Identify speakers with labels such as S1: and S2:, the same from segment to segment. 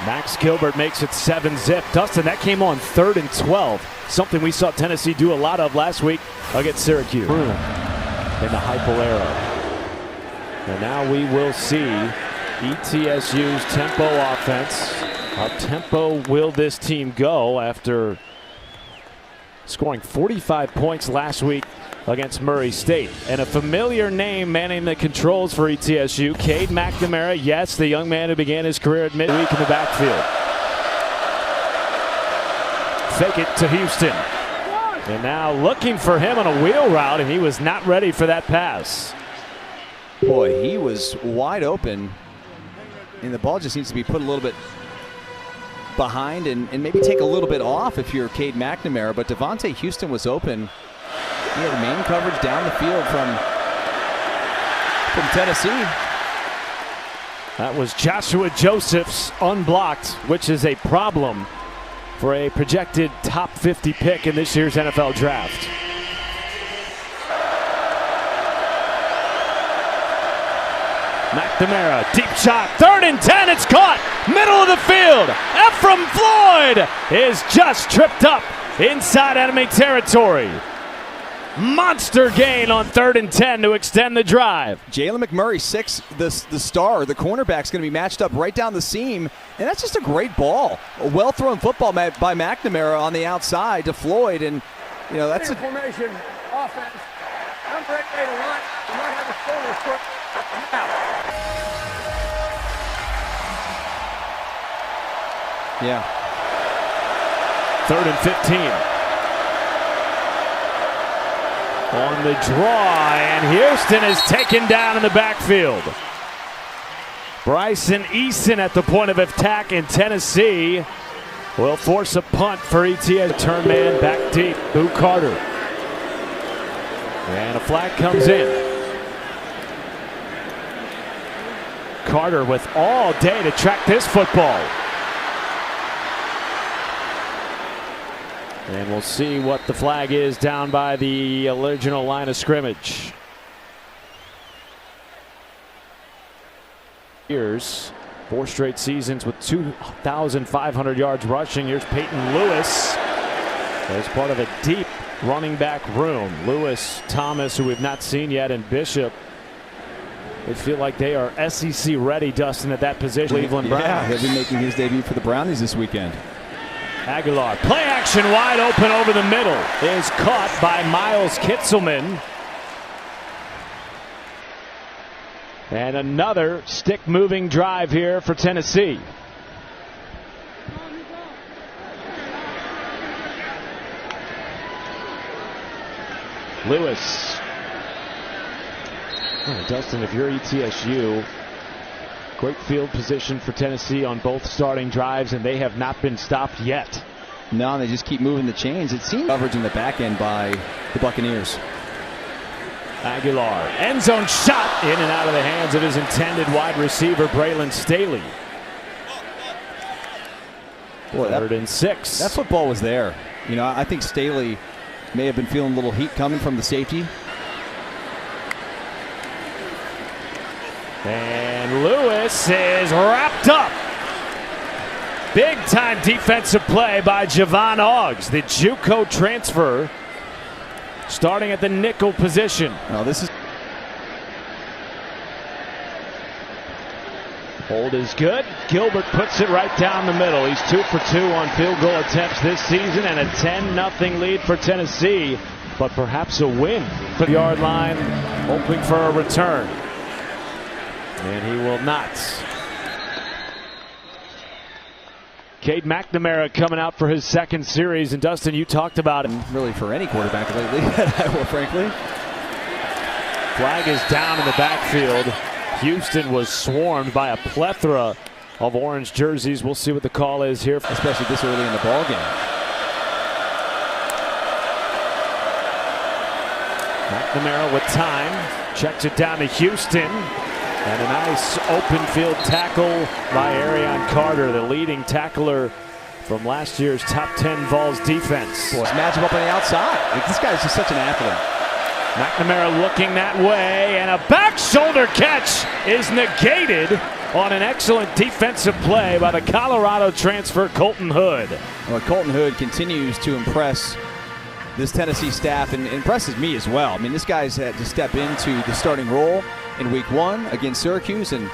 S1: Max Gilbert makes it 7-zip. Dustin, that came on 3rd and 12. Something we saw Tennessee do a lot of last week against Syracuse. In the high arrow. And now we will see ETSU's tempo offense. How tempo will this team go after scoring 45 points last week against Murray State? And a familiar name manning the controls for ETSU, Cade McNamara. Yes, the young man who began his career at midweek in the backfield. Fake it to Houston. And now looking for him on a wheel route, and he was not ready for that pass.
S2: Boy, he was wide open, and the ball just needs to be put a little bit behind and maybe take a little bit off if you're Cade McNamara. But Devontae Houston was open. He had main coverage down the field from Tennessee.
S1: That was Joshua Josephs unblocked, which is a problem for a projected top 50 pick in this year's NFL draft. McNamara, deep shot, 3rd and 10, it's caught, middle of the field. Ephraim Floyd is just tripped up inside enemy territory. Monster gain on 3rd and 10 to extend the drive.
S2: Jalen McMurray, the star, the cornerback's going to be matched up right down the seam, and that's just a great ball. A well-thrown football by McNamara on the outside to Floyd, and you know that's a
S3: formation offense. Number 8 made a lot. You might have a shoulder short.
S2: Yeah.
S1: 3rd and 15. On the draw, and Houston is taken down in the backfield. Bryson Eason at the point of attack, and Tennessee will force a punt for ETS. Turn man back deep, Boo Carter. And a flag comes in. Carter with all day to track this football. And we'll see what the flag is down by the original line of scrimmage. Years, 4 straight seasons with 2,500 yards rushing. Here's Peyton Lewis as part of a deep running back room. Lewis, Thomas, who we've not seen yet, and Bishop. They feel like they are SEC ready, Dustin, at that position. Cleveland Browns.
S2: Yeah, he'll be making his debut for the Brownies this weekend.
S1: Aguilar, play action wide open over the middle, is caught by Miles Kitzelman. And another stick-moving drive here for Tennessee. Lewis. Oh, Dustin, if you're ETSU, great field position for Tennessee on both starting drives, and they have not been stopped yet.
S2: No, they just keep moving the chains. It seems coverage in the back end by the Buccaneers.
S1: Aguilar, end zone shot in and out of the hands of his intended wide receiver, Braylon Staley.
S2: Boy,
S1: 3rd and 6.
S2: That football was there. You know, I think Staley may have been feeling a little heat coming from the safety.
S1: And Lewis is wrapped up. Big time defensive play by Javon Oggs, the JUCO transfer, starting at the nickel position.
S2: Now this is
S1: hold is good. Gilbert puts it right down the middle. He's 2 for 2 on field goal attempts this season, and a 10-0 lead for Tennessee, but perhaps a win for the yard line, hoping for a return. And he will not. Cade McNamara coming out for his 2nd series, and Dustin, you talked about it.
S2: Really for any quarterback lately at Iowa, frankly.
S1: Flag is down in the backfield. Houston was swarmed by a plethora of orange jerseys. We'll see what the call is here,
S2: especially this early in the ball game.
S1: McNamara with time, checks it down to Houston. And a nice open field tackle by Arion Carter, the leading tackler from last year's top 10 Vols defense.
S2: Boy, match him up on the outside. Like, this guy's just such an athlete.
S1: McNamara looking that way, and a back shoulder catch is negated on an excellent defensive play by the Colorado transfer Colton Hood.
S2: Well, Colton Hood continues to impress this Tennessee staff and impresses me as well. I mean, this guy's had to step into the starting role in week 1 against Syracuse, and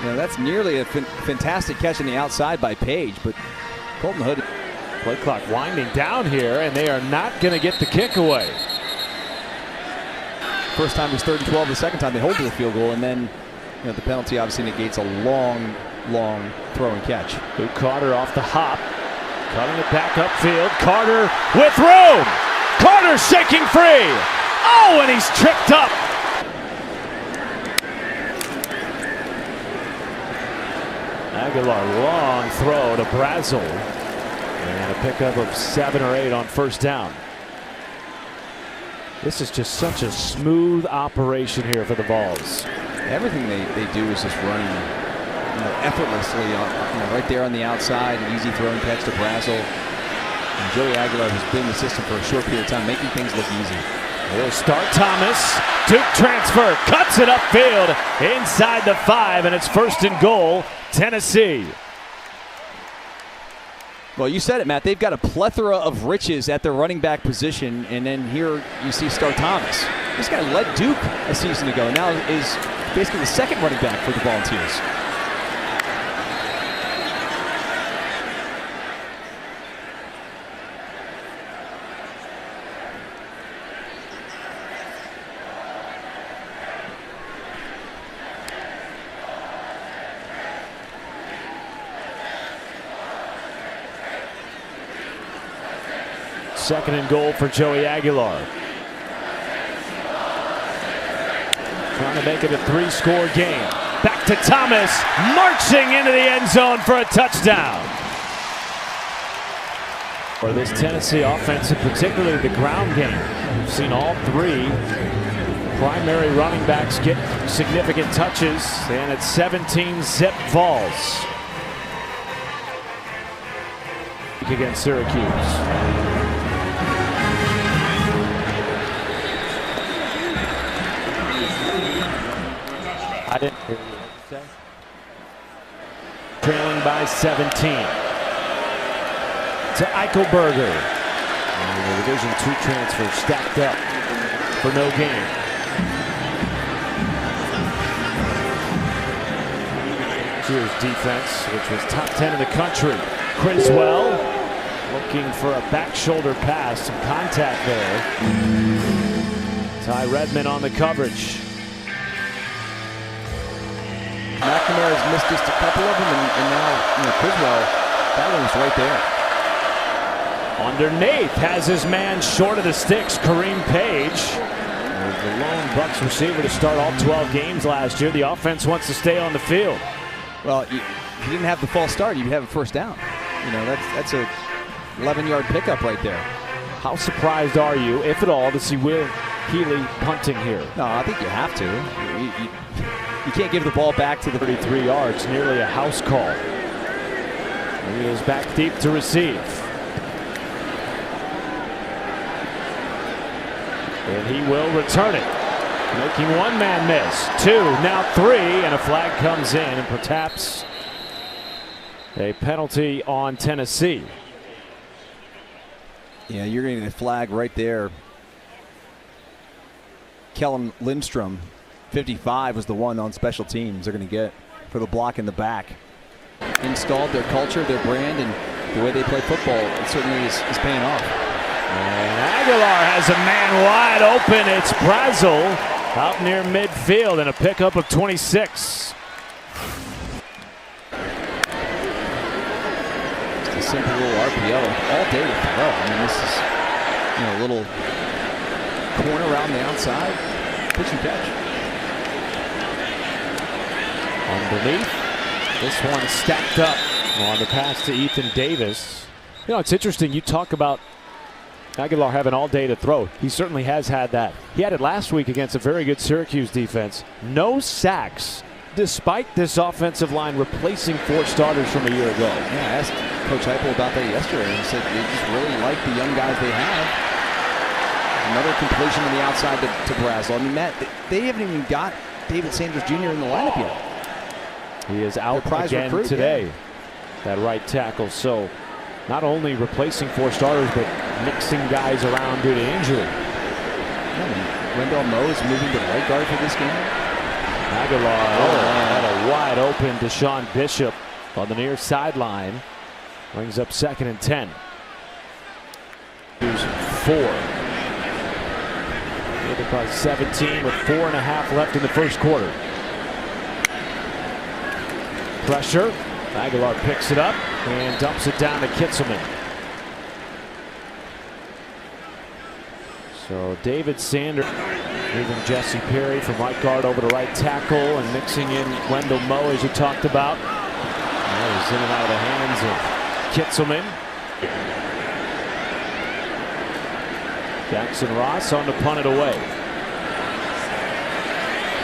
S2: that's nearly a fantastic catch on the outside by Page, but Colton Hood.
S1: Play clock winding down here, and they are not going to get the kick away.
S2: First time was 3rd and 12. The second time they hold to the field goal, and then the penalty obviously negates a long throw and catch.
S1: Luke Carter off the hop, cutting it back upfield. Carter with room. Carter shaking free. Oh, and he's tripped up. Aguilar, long throw to Brazel. And a pickup of 7 or 8 on first down. This is just such a smooth operation here for the Vols.
S2: Everything they do is just running effortlessly, right there on the outside. An easy throw and catch to Brazel. And Joey Aguilar has been in the system for a short period of time, making things look easy.
S1: We'll start Thomas. Duke transfer, cuts it upfield inside the 5, and it's 1st and goal, Tennessee.
S2: Well, you said it, Matt. They've got a plethora of riches at their running back position, and then here you see Star Thomas. This guy led Duke a season ago, and now is basically the second running back for the Volunteers.
S1: Second and goal for Joey Aguilar. Trying to make it a 3-score game. Back to Thomas, marching into the end zone for a touchdown. For this Tennessee offense, and particularly the ground game, we've seen all 3 primary running backs get significant touches, and it's 17-zip Vols against Syracuse. I didn't hear you. What did you say? Trailing by 17. To Eichelberger. And the Division II transfer stacked up for no gain. Here's defense, which was top 10 in the country. Criswell looking for a back shoulder pass. Some contact there. Ty Redmond on the coverage.
S2: McNamara has missed just a couple of them, and now Criswell, that one was right there.
S1: Underneath has his man short of the sticks, Kareem Page. The lone Bucks receiver to start all 12 games last year. The offense wants to stay on the field.
S2: Well, if you didn't have the false start, you'd have a first down. That's a 11-yard pickup right there.
S1: How surprised are you, if at all, to see Will Healy punting here?
S2: No, I think you have to. You can't give the ball back to the
S1: 33 yards, nearly a house call. He is back deep to receive. And he will return it, making one man miss. 2, now 3, and a flag comes in, and perhaps a penalty on Tennessee.
S2: Yeah, you're getting a flag right there. Kellen Lindstrom, 55, was the one on special teams they're going to get for the block in the back. Installed their culture, their brand, and the way they play football, it certainly is paying off.
S1: And Aguilar has a man wide open. It's Brazel out near midfield, and a pickup of 26.
S2: Just a simple little RPO, all day to throw. I mean, this is a little corner around the outside, pitch and catch.
S1: Underneath, this one stacked up on the pass to Ethan Davis. It's interesting. You talk about Aguilar having all day to throw. He certainly has had that. He had it last week against a very good Syracuse defense. No sacks, despite this offensive line replacing 4 starters from a year ago.
S2: Yeah, I asked Coach Heupel about that yesterday, and he said they just really like the young guys they have. Another completion on the outside to Brazel. I mean, Matt, they haven't even got David Sanders Jr. in the lineup yet.
S1: He is out again
S2: recruit,
S1: today.
S2: yeah.
S1: That right tackle. So not only replacing 4 starters, but mixing guys around due to injury.
S2: Yeah, Wendell Moe is moving to right guard for this game.
S1: Aguilar had a wide open Deshaun Bishop on the near sideline. Brings up 2nd and 10. Here's 4. Leading by 17 with 4.5 left in the first quarter. Pressure. Aguilar picks it up and dumps it down to Kitzelman. So David Sanders moving Jesse Perry from right guard over to right tackle and mixing in Wendell Moe, as you talked about. He's in and out of the hands of Kitzelman. Jackson Ross on to punt it away.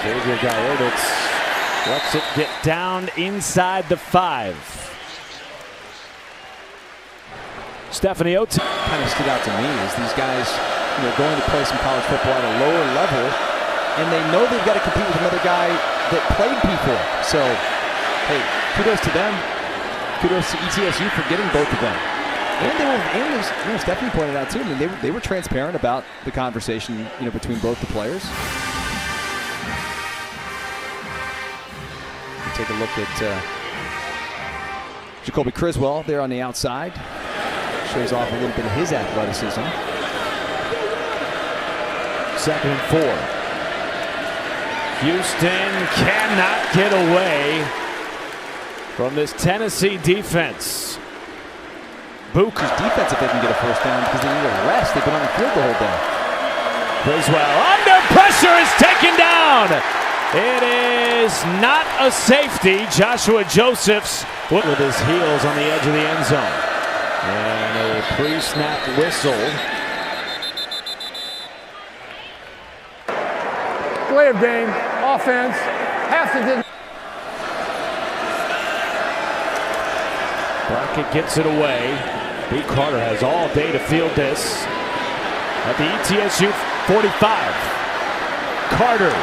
S1: Xavier Gairditz lets it get down inside the 5. Stephanie Otis
S2: kind of stood out to me is these guys, going to play some college football at a lower level, and they know they've got to compete with another guy that played P4. So, hey, kudos to them. Kudos to ETSU for getting both of them. And as Stephanie pointed out too, I mean, they were transparent about the conversation, between both the players. Take a look at Jacoby Criswell there on the outside. Shows off a little bit of his athleticism.
S1: 2nd and 4. Houston cannot get away from this Tennessee defense.
S2: Buku's defense, if they can get a first down, because they need a rest. They've been on the field the whole day.
S1: Criswell under pressure is taken down. It is not a safety. Joshua Josephs with his heels on the edge of the end zone. And a pre-snap whistle.
S3: Delay of game, offense, half the
S1: Brackett gets it away. B. Carter has all day to field this. At the ETSU 45. Carter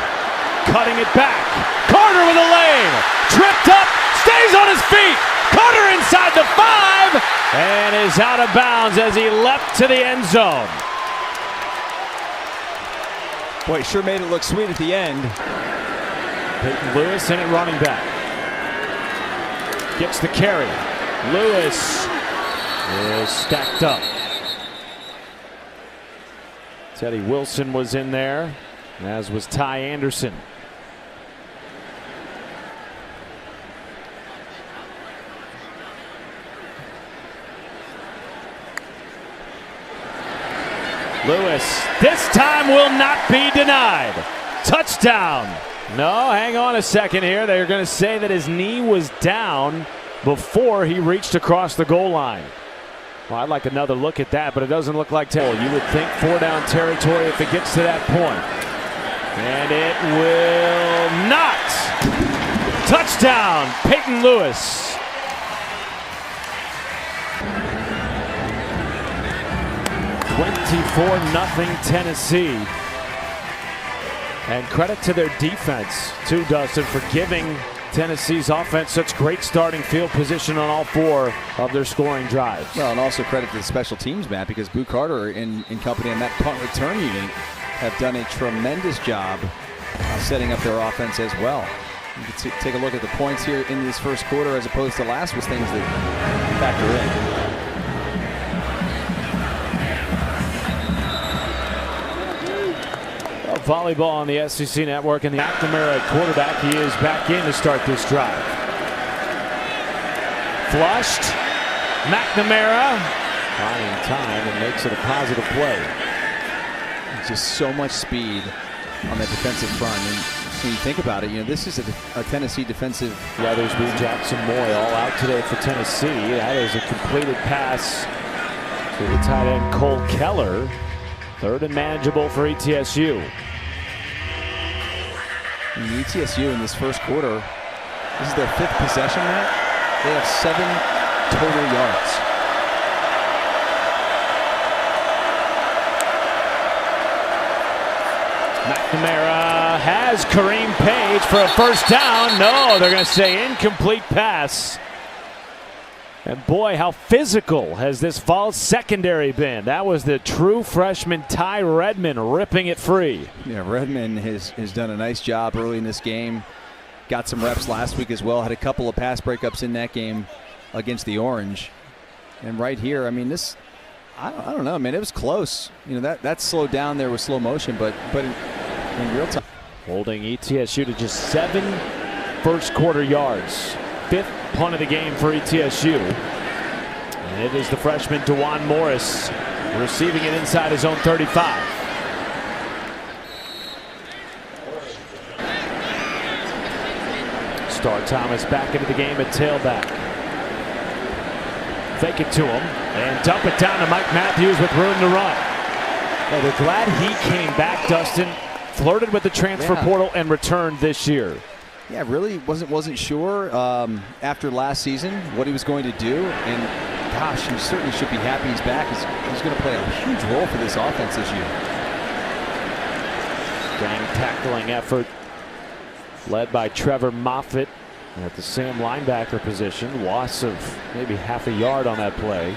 S1: cutting it back. Carter with a lane. Tripped up. Stays on his feet. Carter inside the 5. And is out of bounds as he leapt to the end zone.
S2: Boy, sure made it look sweet at the end.
S1: Peyton Lewis in at running back. Gets the carry. Lewis is stacked up. Teddy Wilson was in there, as was Ty Anderson. Lewis, this time will not be denied. Touchdown. No, hang on a second here. They're going to say that his knee was down before he reached across the goal line. Well, I'd like another look at that, but it doesn't look like terrible. You would think 4-down territory if it gets to that point. And it will not. Touchdown, Peyton Lewis. (24-0) Tennessee. And credit to their defense, too, Dustin, for giving Tennessee's offense such great starting field position on all 4 of their scoring drives.
S2: Well, and also credit to the special teams, Matt, because Boo Carter and company on that punt return unit have done a tremendous job setting up their offense as well. You can take a look at the points here in this first quarter as opposed to last was things that factor in.
S1: Volleyball on the SEC Network, and the McNamara at quarterback. He is back in to start this drive. Flushed. McNamara finding time and makes it a positive play.
S2: Just so much speed on that defensive front. And when you think about it, this is a Tennessee defensive.
S1: Weathersby, Jackson Moy all out today for Tennessee. That is a completed pass to the tight end Cole Keller. 3rd and manageable for ETSU.
S2: And ETSU in this first quarter, this is their 5th possession, Matt. They have 7 total yards.
S1: McNamara has Kareem Page for a first down. No, they're going to say incomplete pass. And boy, how physical has this Vols secondary been. That was the true freshman Ty Redmond ripping it free.
S2: Yeah, Redmond has done a nice job early in this game. Got some reps last week as well. Had a couple of pass breakups in that game against the Orange. And right here, I mean, this, I don't know, man. It was close. You know, that slowed down there with slow motion, but in real time.
S1: Holding ETSU to just 7 first quarter yards. 5th punt of the game for ETSU. And it is the freshman DeJuan Morris receiving it inside his own 35. Star Thomas back into the game at tailback. Fake it to him and dump it down to Mike Matthews with room to run. Yeah, they're glad he came back, Dustin. Flirted with the transfer portal and returned this year.
S2: Yeah, really wasn't sure after last season what he was going to do, and gosh, he certainly should be happy he's back. He's going to play a huge role for this offense this year.
S1: Gang tackling effort led by Trevor Moffitt at the Sam linebacker position. Loss of maybe half a yard on that play.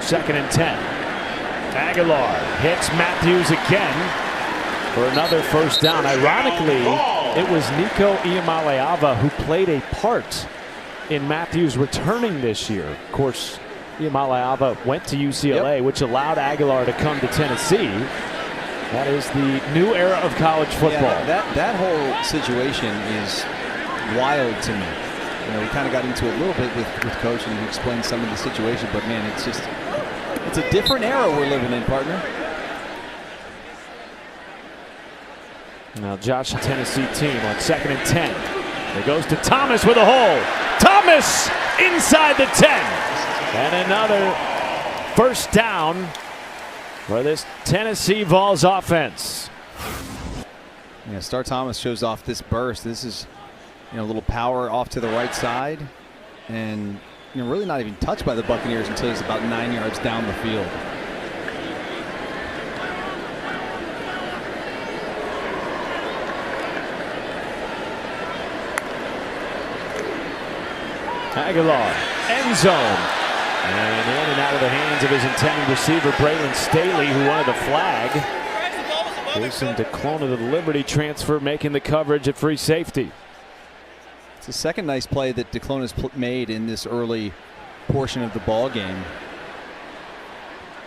S1: Second and 10. Aguilar hits Matthews again for another first down. Ironically, it was Nico Iamaleava who played a part in Matthews returning this year. Of course, Iamaleava went to UCLA, which allowed Aguilar to come to Tennessee. That is the new era of college football.
S2: Yeah, that whole situation is wild to me. You know, we kind of got into it a little bit with Coach, and he explained some of the situation, but man, it's a different era we're living in, partner.
S1: Now Josh, Tennessee team on 2nd and 10. It goes to Thomas with a hole. Thomas inside the 10. And another first down for this Tennessee Vols offense.
S2: Yeah, Star Thomas shows off this burst. This is, you know, a little power off to the right side, and you know, really not even touched by the Buccaneers until he's about 9 yards down the field.
S1: Aguilar, end zone, and in and out of the hands of his intended receiver, Braylon Staley, who wanted the flag. Jason DeClona, the Liberty transfer, making the coverage at free safety.
S2: It's the second nice play that DeClona's made in this early portion of the ball game.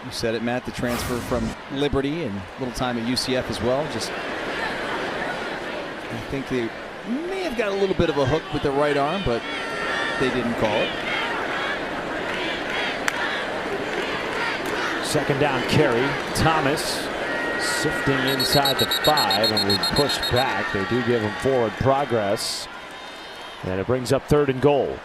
S2: You said it, Matt, the transfer from Liberty and a little time at UCF as well. Just, I think they may have got a little bit of a hook with the right arm, but they didn't call it.
S1: Second down carry. Thomas sifting inside the 5 and was pushed back. They do give him forward progress. And it brings up 3rd and goal.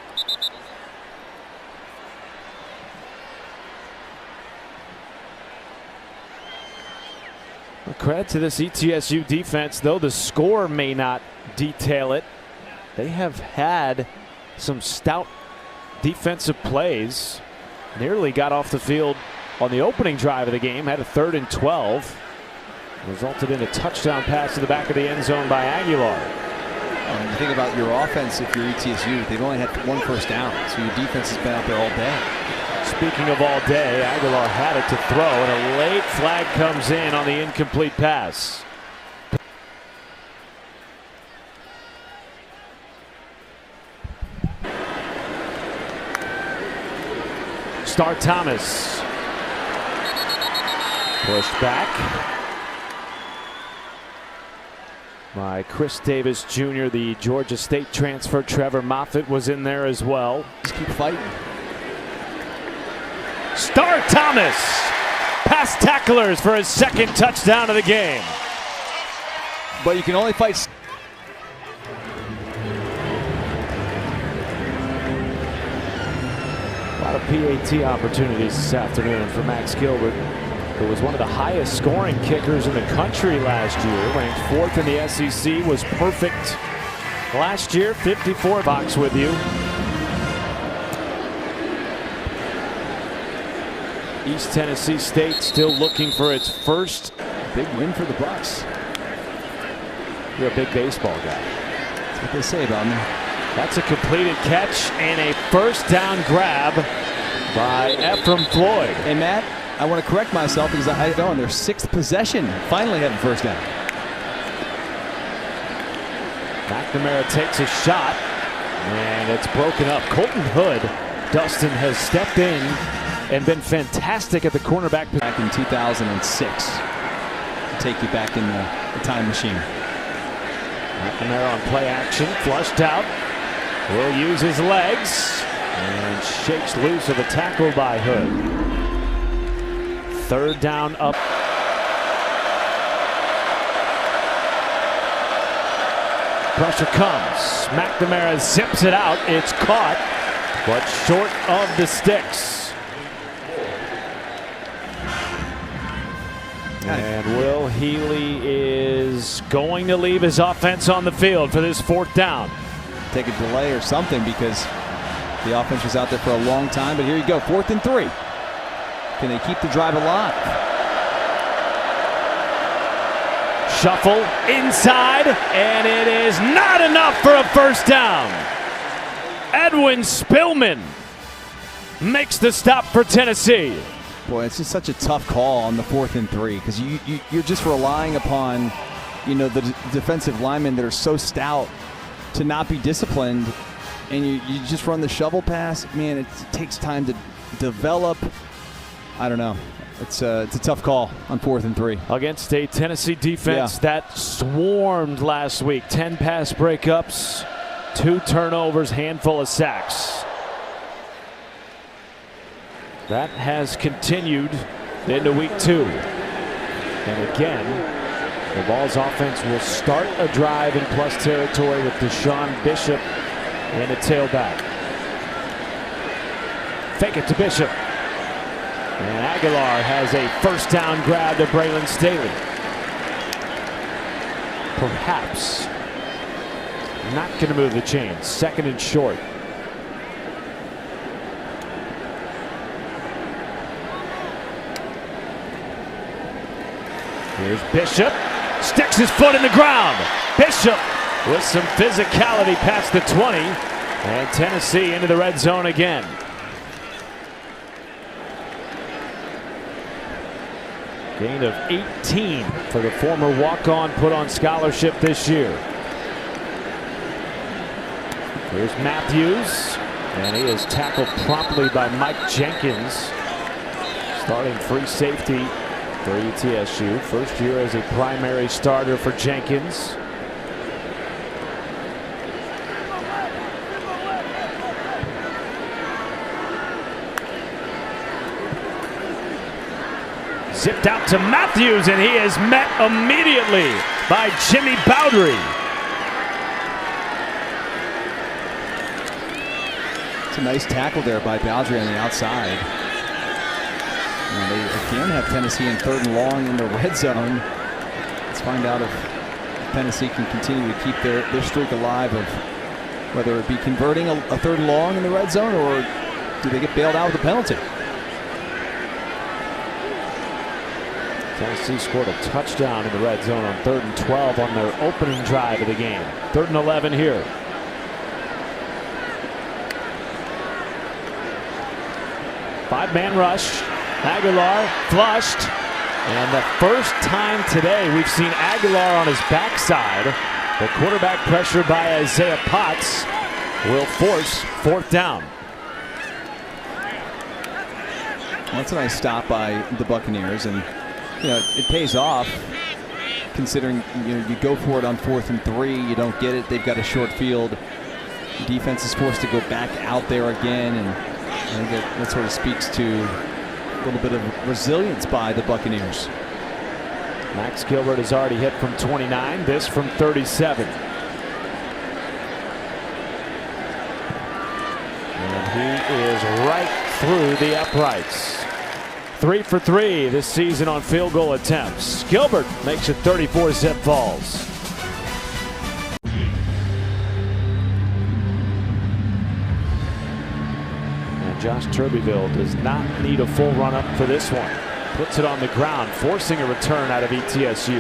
S1: Well, credit to this ETSU defense, though the score may not detail it. They have had some stout defensive plays. Nearly got off the field on the opening drive of the game. Had a 3rd and 12. Resulted in a touchdown pass to the back of the end zone by Aguilar.
S2: You think about your offense, if you're ETSU, they've only had 1 first down, so your defense has been out there all day.
S1: Speaking of all day, Aguilar had it to throw, and a late flag comes in on the incomplete pass. Star Thomas pushed back by Chris Davis Jr. The Georgia State transfer. Trevor Moffitt was in there as well.
S2: Just keep fighting.
S1: Star Thomas past tacklers for his 2nd touchdown of the game.
S2: But you can only fight.
S1: A lot of PAT opportunities this afternoon for Max Gilbert, who was one of the highest scoring kickers in the country last year. Ranked 4th in the SEC, was perfect last year, 54 box with you. East Tennessee State still looking for its first
S2: big win for the Bucks.
S1: You're a big baseball guy.
S2: That's what they say about me.
S1: That's a completed catch and a first down grab by Ephraim Floyd.
S2: Hey, Matt, I want to correct myself because I go on their 6th possession. Finally having first down.
S1: McNamara takes a shot, and it's broken up. Colton Hood, Dustin, has stepped in and been fantastic at the cornerback position.
S2: Back in 2006. Take you back in the time machine.
S1: McNamara on play action, flushed out. Will use his legs and shakes loose of a tackle by Hood. 3rd down up. Pressure comes. McNamara zips it out. It's caught, but short of the sticks. And Will Healy is going to leave his offense on the field for this 4th down.
S2: Take a delay or something because the offense was out there for a long time. But here you go, 4th and 3. Can they keep the drive alive?
S1: Shuffle inside, and it is not enough for a first down. Edwin Spillman makes the stop for Tennessee.
S2: Boy, it's just such a tough call on the 4th and 3 because you're just relying upon, the defensive linemen that are so stout to not be disciplined, and you just run the shovel pass. Man, it takes time to develop. I don't know. It's a tough call on 4th and 3
S1: against a Tennessee defense that swarmed last week. 10 pass breakups, 2 turnovers, handful of sacks. That has continued into week 2. And again, the Vols offense will start a drive in plus territory with Deshaun Bishop and a tailback. Fake it to Bishop. And Aguilar has a first down grab to Braylon Staley. Perhaps not going to move the chains. 2nd and short. Here's Bishop. Sticks his foot in the ground. Bishop with some physicality past the 20. And Tennessee into the red zone again. Gain of 18 for the former walk-on put on scholarship this year. Here's Matthews. And he is tackled promptly by Mike Jenkins. Starting free safety for ETSU. First year as a primary starter for Jenkins. Zipped out to Matthews, and he is met immediately by Jimmy Bowdry.
S2: It's a nice tackle there by Bowdry on the outside. And they again have Tennessee in 3rd and long in the red zone. Let's find out if Tennessee can continue to keep their streak alive of whether it be converting a 3rd and long in the red zone, or do they get bailed out with a penalty?
S1: Tennessee scored a touchdown in the red zone on 3rd and 12 on their opening drive of the game. 3rd and 11 here. Five-man rush. Aguilar flushed. And the first time today we've seen Aguilar on his backside. The quarterback pressure by Isaiah Potts will force 4th down.
S2: Well, that's a nice stop by the Buccaneers, and it pays off considering you go for it on 4th and 3, you don't get it, they've got a short field. The defense is forced to go back out there again, and I think that sort of speaks to a little bit of resilience by the Buccaneers.
S1: Max Gilbert has already hit from 29, this from 37. And he is right through the uprights. 3 for 3 this season on field goal attempts. Gilbert makes it 34 zip balls. Josh Turbeville does not need a full run-up for this one. Puts it on the ground, forcing a return out of ETSU.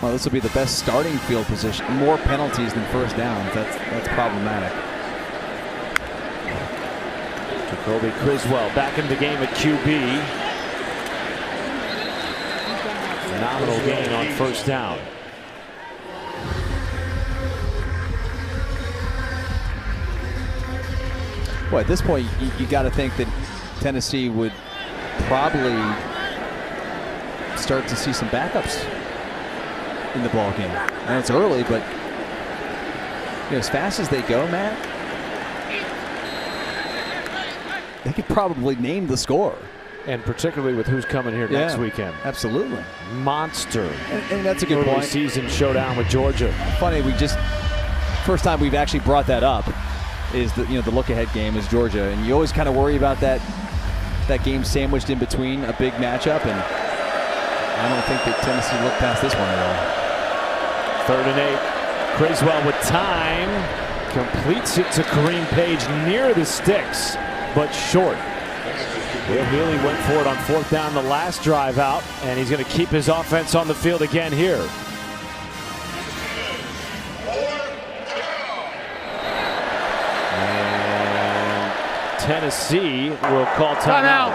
S2: Well, this will be the best starting field position. More penalties than first downs. That's problematic.
S1: Jacoby Criswell back in the game at QB. Phenomenal gain on first down.
S2: Well, at this point, you got to think that Tennessee would probably start to see some backups in the ball game. And it's early, but as fast as they go, Matt, they could probably name the score.
S1: And particularly with who's coming here next weekend.
S2: Absolutely.
S1: Monster.
S2: And that's a good
S1: early
S2: point.
S1: Season showdown with Georgia.
S2: Funny, first time we've actually brought that up is the look-ahead game is Georgia, and you always kind of worry about that game sandwiched in between a big matchup, and I don't think that Tennessee looked past this one at all.
S1: 3rd and 8. Criswell with time completes it to Kareem Page near the sticks, but short. Will Healy went for it on 4th down the last drive out, and he's going to keep his offense on the field again here. Tennessee will call timeout.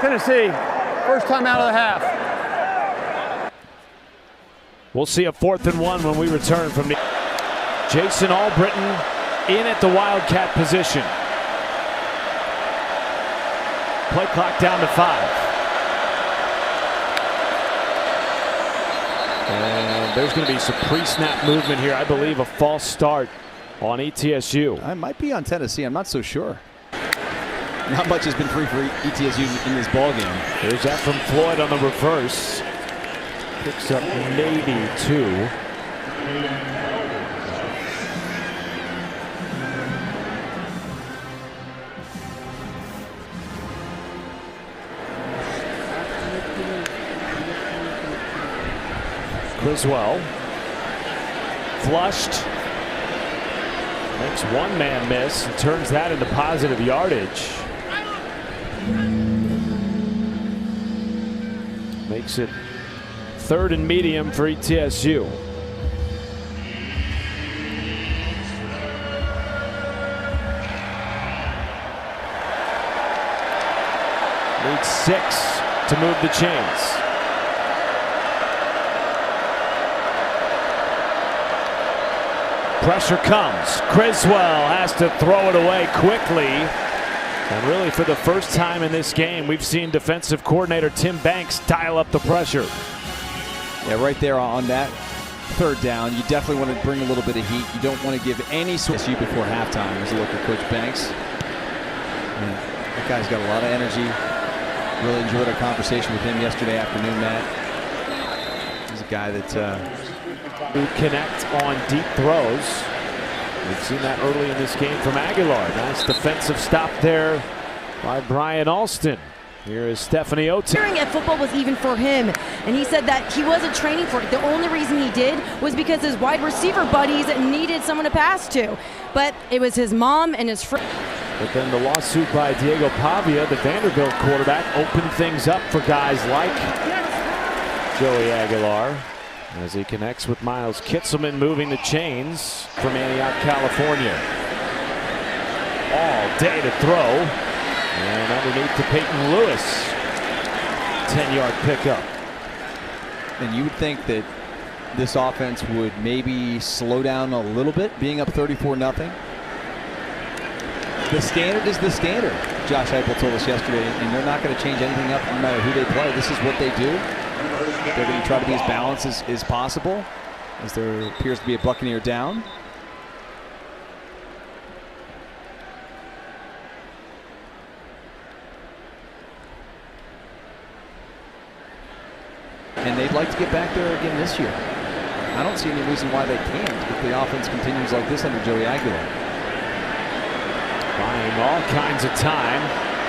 S3: Tennessee, first time out of the half.
S1: We'll see a 4th and 1 when we return from the. Jason Albritton in at the Wildcat position. Play clock down to 5. And there's going to be some pre-snap movement here. I believe a false start on ETSU.
S2: I might be on Tennessee. I'm not so sure. Not much has been free for ETSU in this ball game.
S1: There's that from Floyd on the reverse. Picks up maybe 2. Criswell flushed. Makes one man miss and turns that into positive yardage. Makes it 3rd and medium for ETSU. Needs 6 to move the chains. Pressure comes. Criswell has to throw it away quickly. And really, for the first time in this game, we've seen defensive coordinator Tim Banks dial up the pressure.
S2: Yeah, right there on that 3rd down, you definitely want to bring a little bit of heat. You don't want to give any sort of before halftime. As a look at Coach Banks. And that guy's got a lot of energy. Really enjoyed our conversation with him yesterday afternoon, Matt. He's a guy that
S1: connect on deep throws. We've seen that early in this game from Aguilar. Nice defensive stop there by Brian Alston. Here is Stephanie Oates.
S4: Cheering at football was even for him, and he said that he wasn't training for it. The only reason he did was because his wide receiver buddies needed someone to pass to. But it was his mom and his friend.
S1: But then the lawsuit by Diego Pavia, the Vanderbilt quarterback, opened things up for guys like Joey Aguilar as he connects with Miles Kitselman, moving the chains from Antioch, California. All day to throw. And underneath to Peyton Lewis. 10-yard pickup.
S2: And you would think that this offense would maybe slow down a little bit, being up 34-0. The standard is the standard, Josh Heupel told us yesterday, and they're not going to change anything up no matter who they play. This is what they do. They're going to try to be as balanced as possible, as there appears to be a Buccaneer down. And they'd like to get back there again this year. I don't see any reason why they can't if the offense continues like this under Joey Aguilar.
S1: Buying all kinds of time.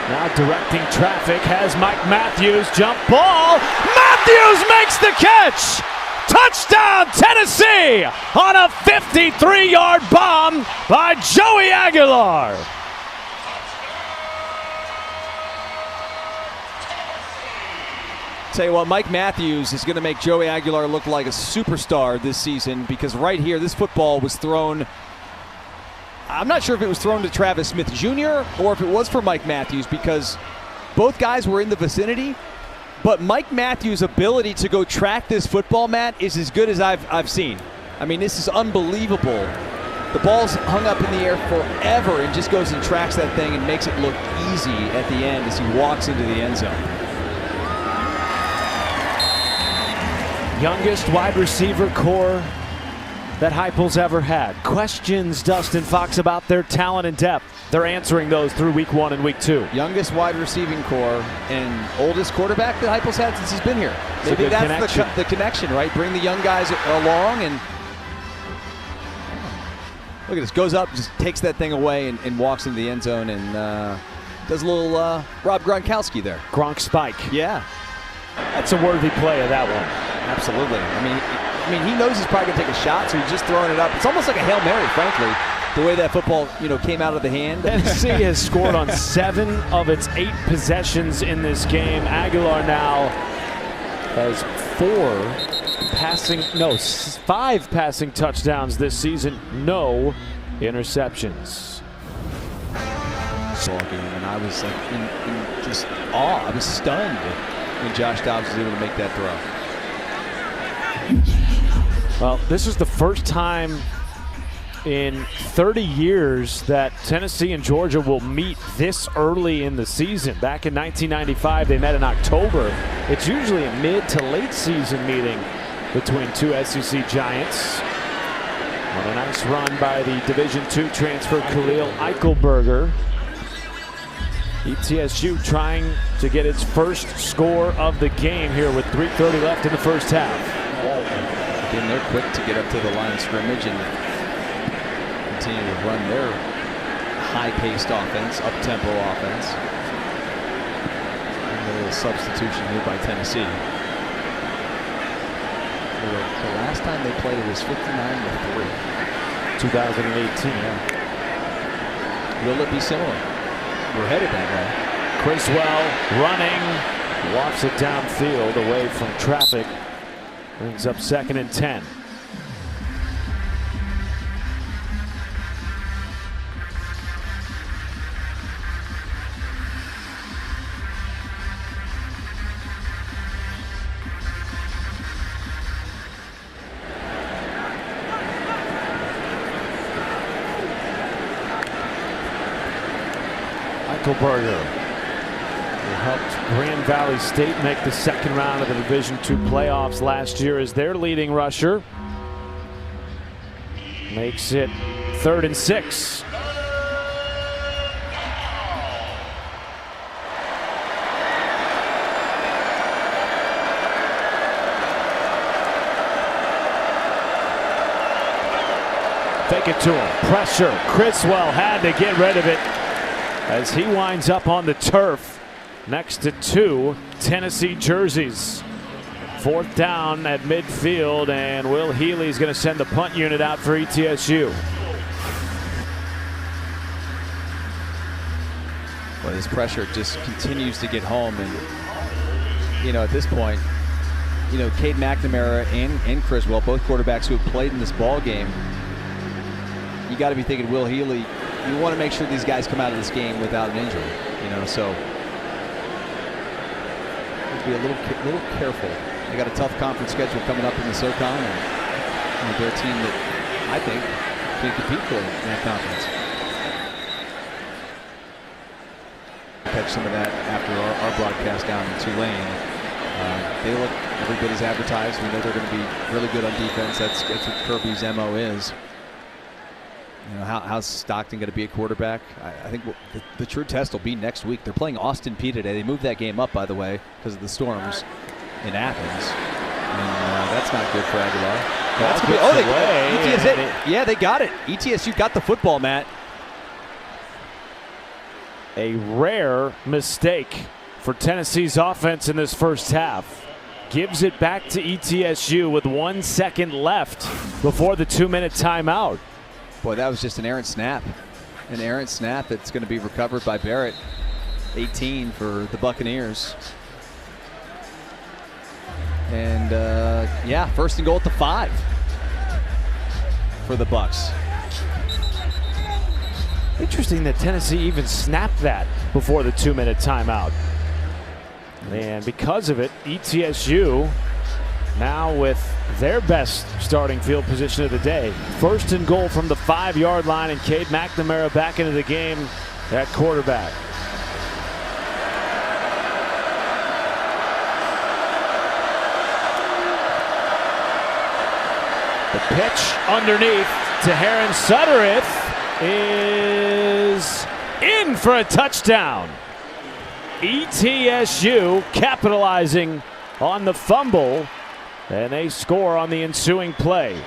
S1: Now directing traffic has Mike Matthews. Jump ball. Matthews makes the catch. Touchdown, Tennessee, on a 53-yard bomb by Joey Aguilar.
S2: Tell you what, Mike Matthews is going to make Joey Aguilar look like a superstar this season, because right here, this football was thrown. I'm not sure if it was thrown to Travis Smith Jr. or if it was for Mike Matthews, because both guys were in the vicinity. But Mike Matthews' ability to go track this football, Matt, is as good as I've seen. I mean, this is unbelievable. The ball's hung up in the air forever and just goes and tracks that thing and makes it look easy at the end as he walks into the end zone.
S1: Youngest wide receiver core that Heupel's ever had. Questions, Dustin Fox, about their talent and depth. They're answering those through week 1 and week 2.
S2: Youngest wide receiving core and oldest quarterback that Heupel's had since he's been here. Maybe that's the connection, right? Bring the young guys along, and look at this. Goes up, just takes that thing away and walks into the end zone and does a little Rob Gronkowski there.
S1: Gronk spike.
S2: Yeah.
S1: That's a worthy play of that one.
S2: Absolutely. I mean, he knows he's probably going to take a shot, so he's just throwing it up. It's almost like a Hail Mary, frankly, the way that football, came out of the hand.
S1: Tennessee has scored on 7 of its 8 possessions in this game. Aguilar now has 5 passing touchdowns this season, no interceptions.
S2: Ball game, and I was like in just awe. I was stunned when Josh Dobbs was able to make that throw.
S1: Well, this is the first time in 30 years that Tennessee and Georgia will meet this early in the season. Back in 1995, they met in October. It's usually a mid to late season meeting between two SEC giants. What a nice run by the Division II transfer Khalil Eichelberger. ETSU trying to get its first score of the game here with 3:30 left in the first half.
S2: Again, they're quick to get up to the line of scrimmage and continue to run their high-paced offense, up-tempo offense. And a little substitution here by Tennessee. The last time they played it was 59-3.
S1: 2018.
S2: Yeah. Will it be similar? We're headed that way.
S1: Criswell running, wafts it downfield away from traffic. Brings up 2nd and 10. Eichelberger, who helped Grand Valley State make the second round of the Division II playoffs last year as their leading rusher. Makes it 3rd and 6. Fake it to him. Pressure. Criswell had to get rid of it as he winds up on the turf next to 2 Tennessee jerseys. 4th down at midfield, and Will Healy's going to send the punt unit out for ETSU.
S2: Well, this pressure just continues to get home, and at this point, Cade McNamara and Criswell, both quarterbacks who have played in this ball game, you got to be thinking Will Healy. You want to make sure these guys come out of this game without an injury, so be a little careful. They got a tough conference schedule coming up in the SoCon, and they're a team that I think can compete for in that conference. Catch some of that after our broadcast down in Tulane. They look every bit as advertised. We know they're going to be really good on defense. That's what Kirby's MO is. How's Stockton going to be a quarterback? I think the true test will be next week. They're playing Austin Peay today. They moved that game up, by the way, because of the storms in Athens. And that's not good for Aguilar. They got it. ETSU got the football, Matt.
S1: A rare mistake for Tennessee's offense in this first half. gives it back to ETSU with 1 second left before the 2-minute timeout.
S2: Boy, that was just an errant snap. An errant snap that's going to be recovered by Barrett. 18 for the Buccaneers. And yeah, 1st and goal at the 5 for the Bucs.
S1: Interesting that Tennessee even snapped that before the 2-minute timeout. And because of it, ETSU now with their best starting field position of the day. 1st and goal from the 5-yard line, and Cade McNamara back into the game at quarterback. The pitch underneath to Heron Suttereth is in for a touchdown. ETSU capitalizing on the fumble, and they score on the ensuing play.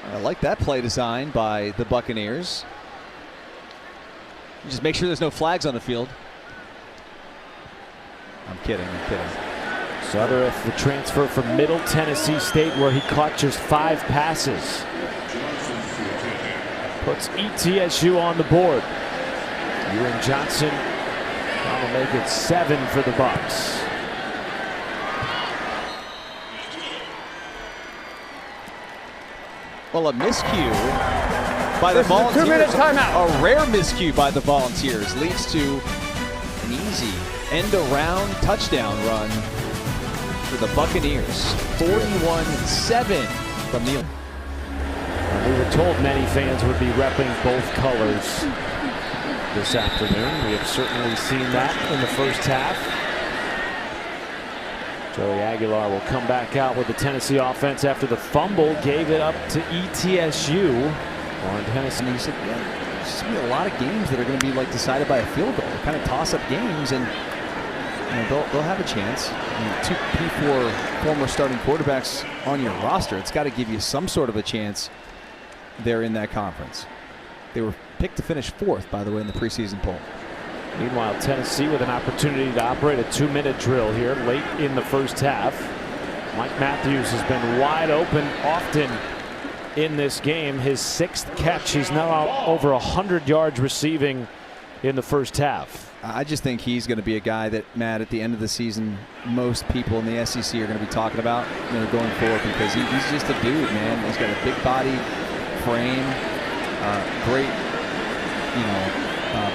S2: I like that play design by the Buccaneers. Just make sure there's no flags on the field. I'm kidding.
S1: Suttereth, the transfer from Middle Tennessee State, where he caught just 5 passes, puts ETSU on the board. Ewan Johnson trying to make it 7 for the Bucs.
S2: Well, a miscue by the Volunteers.
S3: 2-minute timeout.
S2: A rare miscue by the Volunteers leads to an easy end-around touchdown run for the Buccaneers. 41-7 from Neal.
S1: We were told many fans would be repping both colors this afternoon. We have certainly seen that in the first half. Joey Aguilar will come back out with the Tennessee offense after the fumble gave it up to ETSU. On Tennessee,
S2: he said, yeah, there's going to be a lot of games that are going to be like decided by a field goal, kind of toss-up games, and they'll have a chance. Two P4 former starting quarterbacks on your roster, it's got to give you some sort of a chance there in that conference. They were picked to finish 4th, by the way, in the preseason poll.
S1: Meanwhile, Tennessee with an opportunity to operate a 2-minute drill here late in the first half. Mike Matthews has been wide open often in this game. His 6th catch. He's now out over 100 yards receiving in the first half.
S2: I just think he's going to be a guy that, Matt, at the end of the season, most people in the SEC are going to be talking about, going forward, because he's just a dude, man. He's got a big body frame, great,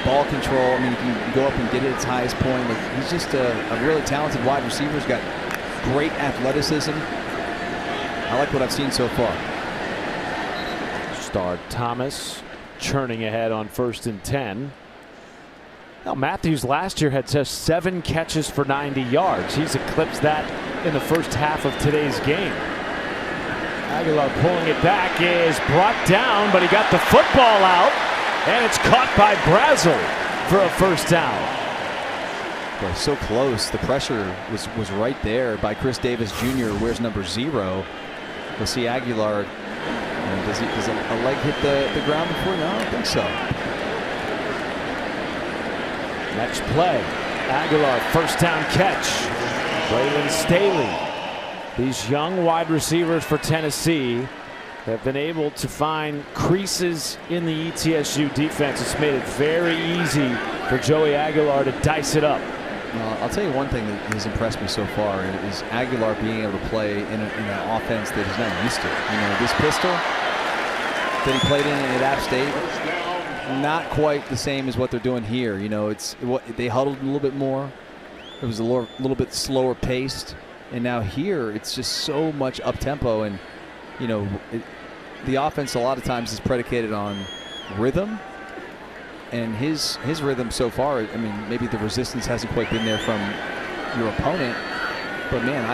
S2: ball control. I mean, he can go up and get it at its highest point. Like, he's just a really talented wide receiver. He's got great athleticism. I like what I've seen so far.
S1: Star Thomas churning ahead on 1st and 10. Now, Matthews last year had just 7 catches for 90 yards. He's eclipsed that in the first half of today's game. Aguilar pulling it back is brought down, but he got the football out, and it's caught by Brazel for a 1st down.
S2: Boy, so close. The pressure was right there by Chris Davis Jr., who wears number 0. We'll see Aguilar. Does a leg hit the ground before? No, I don't think so.
S1: Next play, Aguilar, 1st down catch. Braylon Staley. These young wide receivers for Tennessee have been able to find creases in the ETSU defense. It's made it very easy for Joey Aguilar to dice it up.
S2: I'll tell you one thing that has impressed me so far is Aguilar being able to play in an offense that he's not used to. This pistol that he played in at App State, not quite the same as what they're doing here. They huddled a little bit more. It was a little bit slower paced, and now here it's just so much up tempo, and the offense a lot of times is predicated on rhythm. And his rhythm so far, I mean, maybe the resistance hasn't quite been there from your opponent, but man,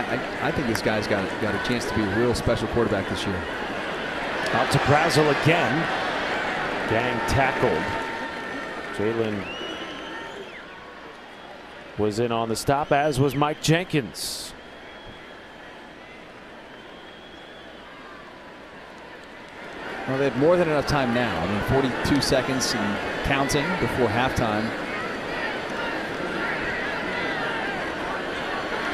S2: I think this guy's got a chance to be a real special quarterback this year.
S1: Out to Brazel again. Gang tackled. Jalen was in on the stop, as was Mike Jenkins.
S2: Well, they have more than enough time now. I mean, 42 seconds and counting before halftime.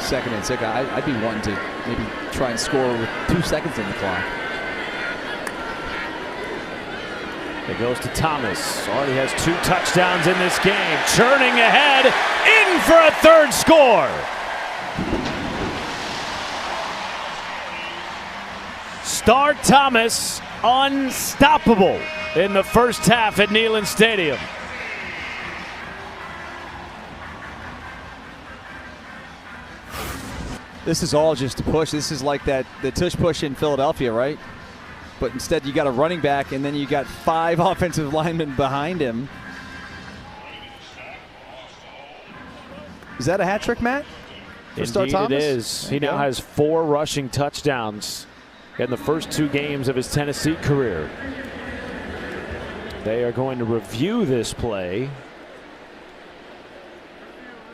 S2: second and 6. I'd be wanting to maybe try and score with 2 seconds in the clock.
S1: It goes to Thomas. Already has 2 touchdowns in this game. Churning ahead, in for a 3rd score. Star Thomas, unstoppable in the first half at Neyland Stadium.
S2: This is all just a push. This is like the tush push in Philadelphia, right? But instead you got a running back and then you got 5 offensive linemen behind him. Is that a hat trick, Matt? For Star
S1: Indeed
S2: Thomas?
S1: it is. He now has 4 rushing touchdowns in the first 2 games of his Tennessee career. They are going to review this play.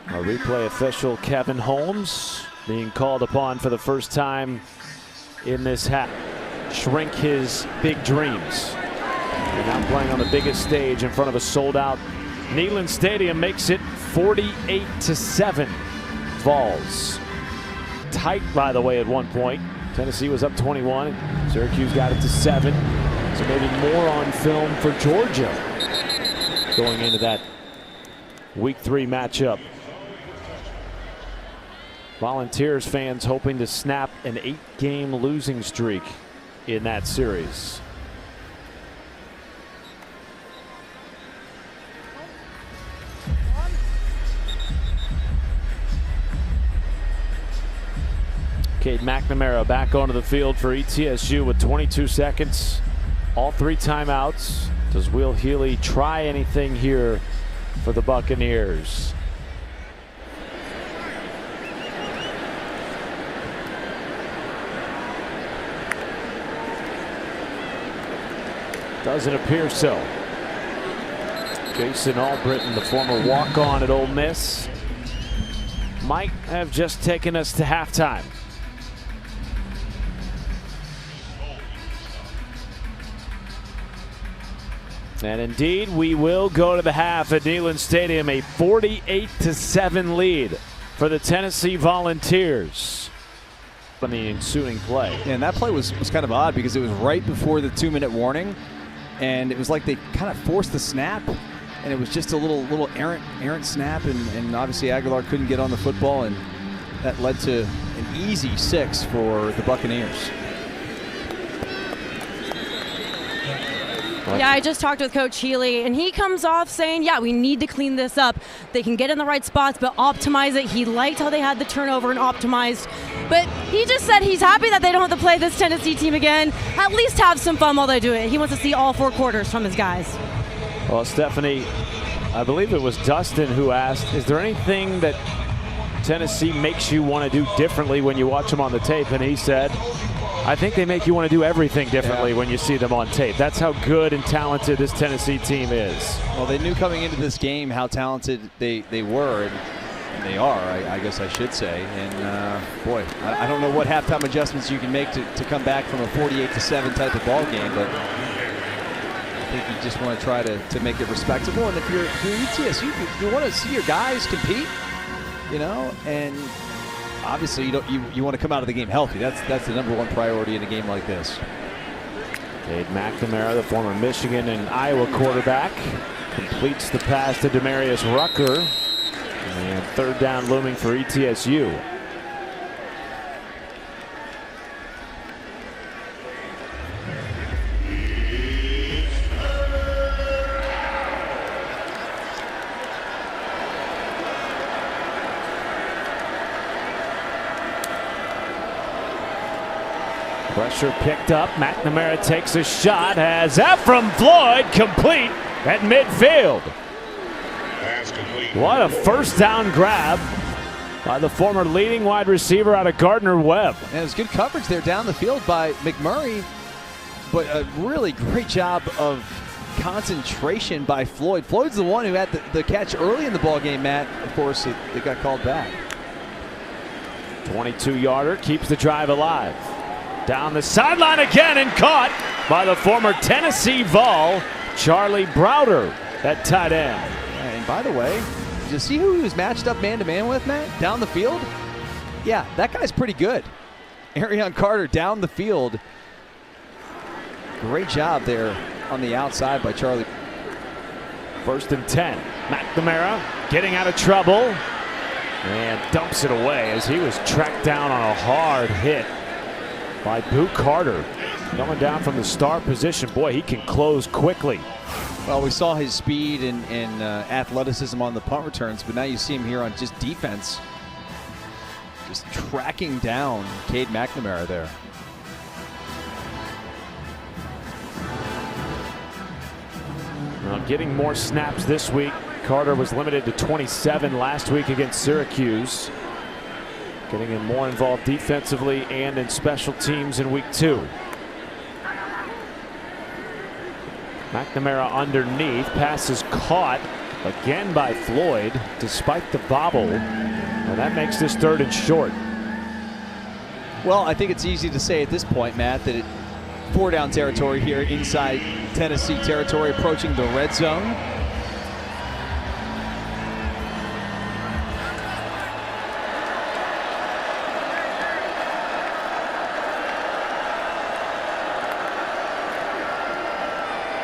S1: Our replay official Kevin Holmes being called upon for the first time in this half. Shrink his big dreams. And now playing on the biggest stage in front of a sold-out Neyland Stadium makes it 48-7. Vols. Tight, by the way, at one point. Tennessee was up 21. Syracuse got it to 7. So maybe more on film for Georgia going into that Week 3 matchup. Volunteers fans hoping to snap an 8-game losing streak in that series. Cade McNamara back onto the field for ETSU with 22 seconds. All 3 timeouts. Does Will Healy try anything here for the Buccaneers? Doesn't appear so. Jason Albritton, the former walk-on at Ole Miss, might have just taken us to halftime. And indeed, we will go to the half at Neyland Stadium, a 48-7 lead for the Tennessee Volunteers on the ensuing play.
S2: Yeah, and that play was kind of odd because it was right before the 2-minute warning, and it was like they kind of forced the snap, and it was just a little errant snap, and obviously Aguilar couldn't get on the football, and that led to an easy 6 for the Buccaneers.
S4: Yeah, I just talked with Coach Healy, and he comes off saying, yeah, we need to clean this up. They can get in the right spots, but optimize it. He liked how they had the turnover and optimized. But he just said he's happy that they don't have to play this Tennessee team again. At least have some fun while they do it. He wants to see all 4 quarters from his guys.
S1: Well, Stephanie, I believe it was Dustin who asked, is there anything that Tennessee makes you want to do differently when you watch them on the tape? And he said, I think they make you want to do everything differently when you see them on tape. That's how good and talented this Tennessee team is.
S2: Well, they knew coming into this game how talented they were, and they are, I guess I should say. And, boy, I don't know what halftime adjustments you can make to come back from a 48-7 type of ball game, but I think you just want to try to make it respectable. And if you're ETSU, you want to see your guys compete, you know, and obviously you want to come out of the game healthy. That's the #1 priority in a game like this.
S1: Cade McNamara, the former Michigan and Iowa quarterback, completes the pass to Demarius Rucker. And 3rd down looming for ETSU. Pressure picked up. McNamara takes a shot as Ephraim Floyd complete at midfield. What a first down grab by the former leading wide receiver out of Gardner-Webb.
S2: And it was good coverage there down the field by McMurray, but a really great job of concentration by Floyd. Floyd's the one who had the catch early in the ball game, Matt. Of course, it got called back.
S1: 22-yarder keeps the drive alive. Down the sideline again and caught by the former Tennessee Vol, Charlie Browder, at tight end.
S2: And by the way, did you see who he was matched up man-to-man with, Matt? Down the field? Yeah, that guy's pretty good. Arion Carter down the field. Great job there on the outside by Charlie.
S1: 1st and 10. McNamara getting out of trouble and dumps it away as he was tracked down on a hard hit by Boo Carter. Coming down from the star position. Boy, he can close quickly.
S2: Well, we saw his speed and athleticism on the punt returns, but now you see him here on just defense. Just tracking down Cade McNamara there.
S1: Well, getting more snaps this week. Carter was limited to 27 last week against Syracuse. Getting him more involved defensively and in special teams in week 2. McNamara underneath. Pass is caught again by Floyd despite the bobble. And that makes this 3rd and short.
S2: Well, I think it's easy to say at this point, Matt, that 4-down territory here inside Tennessee territory, approaching the red zone.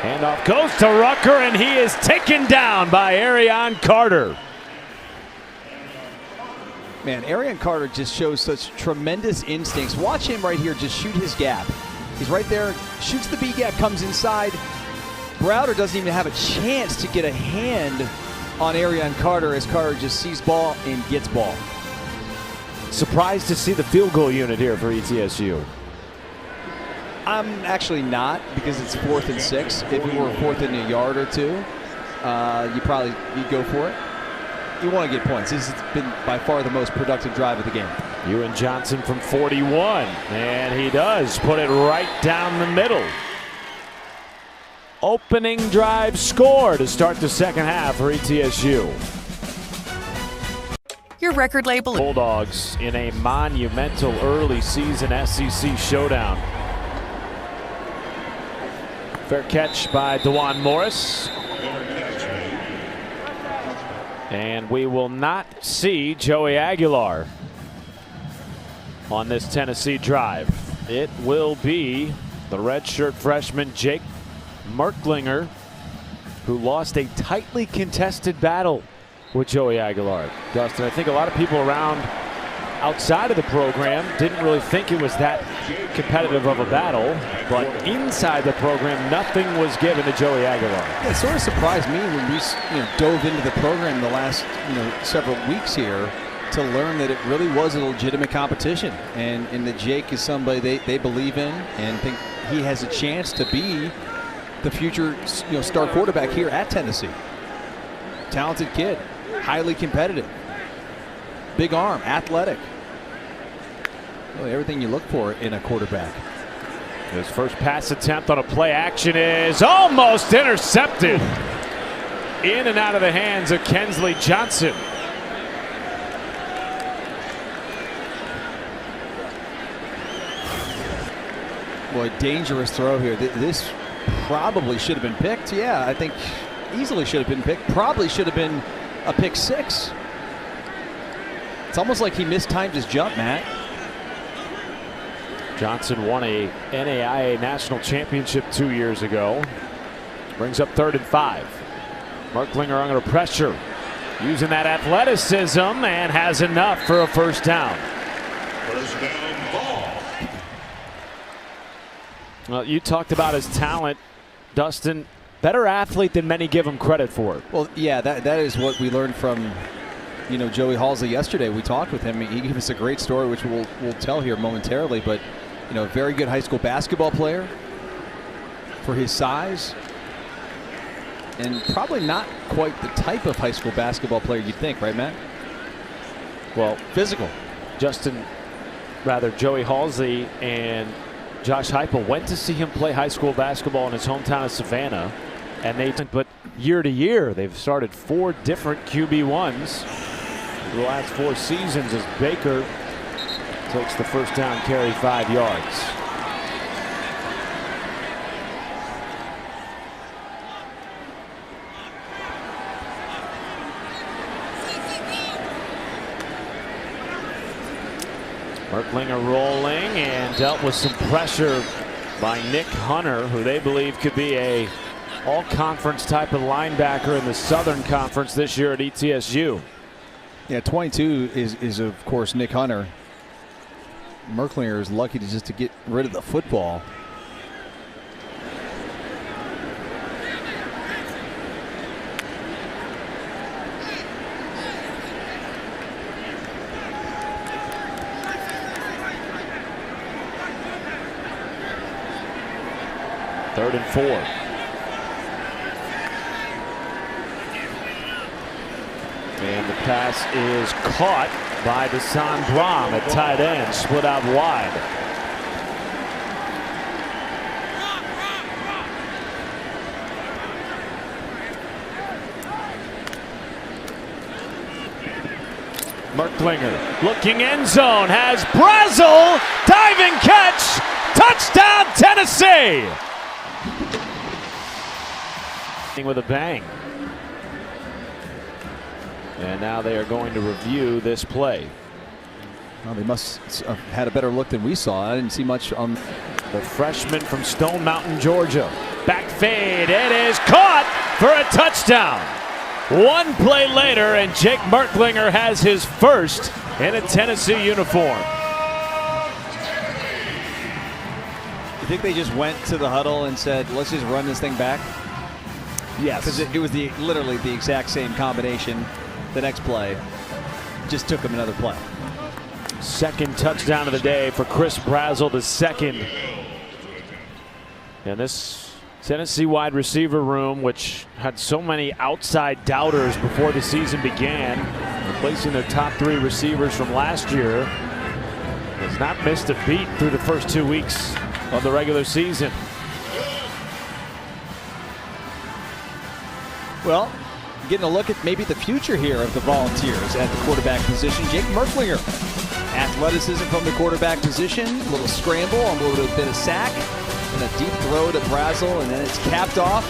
S1: Handoff goes to Rucker, and he is taken down by Arion Carter.
S2: Man, Arion Carter just shows such tremendous instincts. Watch him right here just shoot his gap. He's right there, shoots the B gap, comes inside. Browder doesn't even have a chance to get a hand on Arion Carter as Carter just sees ball and gets ball.
S1: Surprised to see the field goal unit here for ETSU.
S2: I'm actually not, because it's 4th and 6. If it were 4th and a yard or 2, you'd go for it. You want to get points. This has been by far the most productive drive of the game.
S1: Ewan Johnson from 41, and he does put it right down the middle. Opening drive score to start the 2nd half for ETSU.
S5: Your record label.
S1: Bulldogs in a monumental early season SEC showdown. Fair catch by DeJuan Morris. And we will not see Joey Aguilar on this Tennessee drive. It will be the redshirt freshman Jake Merklinger, who lost a tightly contested battle with Joey Aguilar. Dustin, I think a lot of people around outside of the program didn't really think it was that competitive of a battle, but inside the program, nothing was given to Joey Aguilar.
S2: It sort of surprised me when we dove into the program the last several weeks here to learn that it really was a legitimate competition, and that Jake is somebody they believe in and think he has a chance to be the future star quarterback here at Tennessee. Talented kid, highly competitive, big arm, athletic. Really everything you look for in a quarterback.
S1: His first pass attempt on a play action is almost intercepted. In and out of the hands of Kensley Johnson.
S2: Boy, dangerous throw here. This probably should have been picked. Yeah, I think easily should have been picked. Probably should have been a pick 6. It's almost like he mistimed his jump, Matt.
S1: Johnson won a NAIA national championship 2 years ago. Brings up 3rd and 5. Merklinger under pressure, using that athleticism, and has enough for a first down.
S6: First down ball.
S1: Well, you talked about his talent, Dustin. Better athlete than many give him credit for.
S2: Well, yeah, that is what we learned from Joey Halsey yesterday. We talked with him. He gave us a great story, which we'll tell here momentarily. But very good high school basketball player for his size, and probably not quite the type of high school basketball player you'd think, right, Matt?
S1: Well,
S2: physical.
S1: Joey Halsey and Josh Heupel went to see him play high school basketball in his hometown of Savannah, and but year to year they've started 4 different QB1s the last 4 seasons as Baker takes the first down carry 5 yards. Merklinger rolling and dealt with some pressure by Nick Hunter, who they believe could be a all-conference type of linebacker in the Southern Conference this year at ETSU.
S2: Yeah, 22 is of course Nick Hunter. Merklinger is lucky to get rid of the football.
S1: Third and 4. And the pass is caught by Desan Brom at tight end, split out wide. Merklinger looking end zone, has Brazel, diving catch, touchdown Tennessee! With a bang. And now they are going to review this play.
S2: Well, they must have had a better look than we saw. I didn't see much on
S1: the freshman from Stone Mountain, Georgia. Back fade. It is caught for a touchdown. One play later, and Jake Merklinger has his first in a Tennessee uniform.
S2: You think they just went to the huddle and said, let's just run this thing back?
S1: Yes.
S2: Because it was literally the exact same combination. The next play just took him another play.
S1: Second touchdown of the day for Chris Brazel, the second. And this Tennessee wide receiver room, which had so many outside doubters before the season began, replacing their top 3 receivers from last year, has not missed a beat through the first 2 weeks of the regular season.
S2: Well, getting a look at maybe the future here of the Volunteers at the quarterback position. Jake Merklinger. Athleticism from the quarterback position. A little scramble, a little bit of sack, and a deep throw to Brazel, and then it's capped off.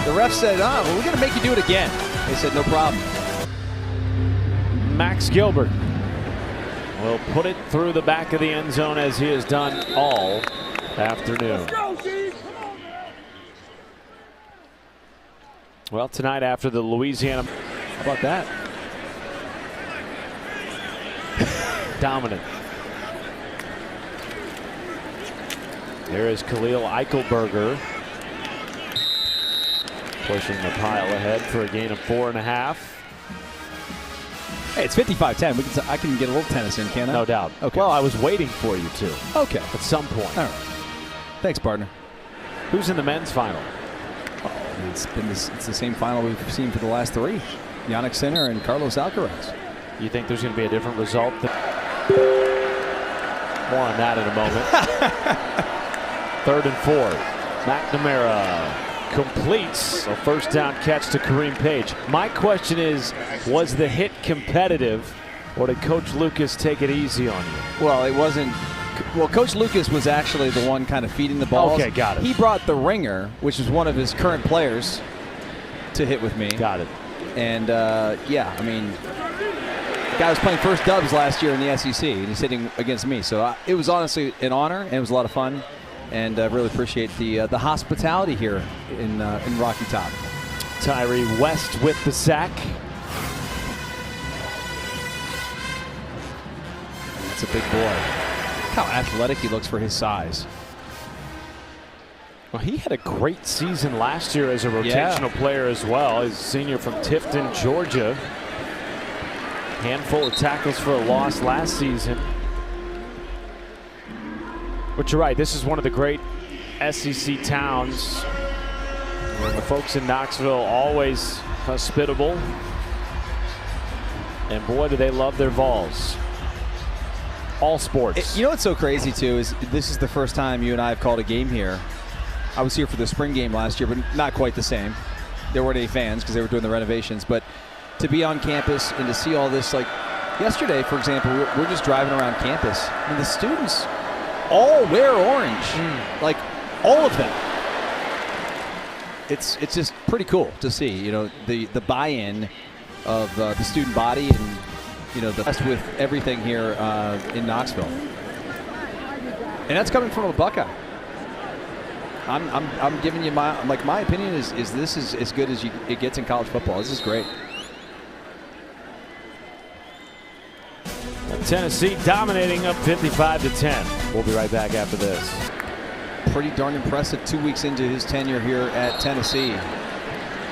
S2: The ref said, well, we're going to make you do it again. They said, no problem.
S1: Max Gilbert will put it through the back of the end zone as he has done all afternoon. Well, tonight after the Louisiana.
S2: How about that?
S1: Dominant. There is Khalil Eichelberger pushing the pile ahead for a gain of 4.5.
S2: Hey, it's 55-10. I can get a little tennis in, can't I?
S1: No doubt.
S2: Okay.
S1: Well, I was waiting for you to.
S2: Okay.
S1: At some point.
S2: All right. Thanks, partner.
S1: Who's in the men's final?
S2: It's the same final we've seen for the last 3. Yannick Sinner and Carlos Alcaraz.
S1: You think there's going to be a different result? More on that in a moment. 3rd and 4. McNamara completes a first down catch to Kareem Page. My question is, was the hit competitive, or did Coach Lucas take it easy on you?
S2: Well, it wasn't. Well, Coach Lucas was actually the one kind of feeding the balls.
S1: Okay, got it.
S2: He brought the ringer, which is one of his current players, to hit with me.
S1: Got it.
S2: And, yeah, I mean, the guy was playing first dubs last year in the SEC, and he's hitting against me. So it was honestly an honor, and it was a lot of fun. And I really appreciate the hospitality here in Rocky Top.
S1: Tyree West with the sack.
S2: That's a big boy. Look how athletic he looks for his size.
S1: Well, he had a great season last year as a rotational player as well. He's a senior from Tifton, Georgia. Handful of tackles for a loss last season. But you're right, this is one of the great SEC towns. And the folks in Knoxville always hospitable. And boy, do they love their Vols. All sports.
S2: You know what's so crazy, too, is this is the first time you and I have called a game here. I was here for the spring game last year, but not quite the same. There weren't any fans because they were doing the renovations. But to be on campus and to see all this, like yesterday, for example, we're just driving around campus. I mean, the students all wear orange. Like, all of them. It's just pretty cool to see, you know, the buy-in of the student body and, you know, the best with everything here in Knoxville. And that's coming from a Buckeye. I'm giving you my opinion is this is as good as it gets in college football. This is great.
S1: Tennessee dominating up 55-10. We'll be right back after this.
S2: Pretty darn impressive 2 weeks into his tenure here at Tennessee.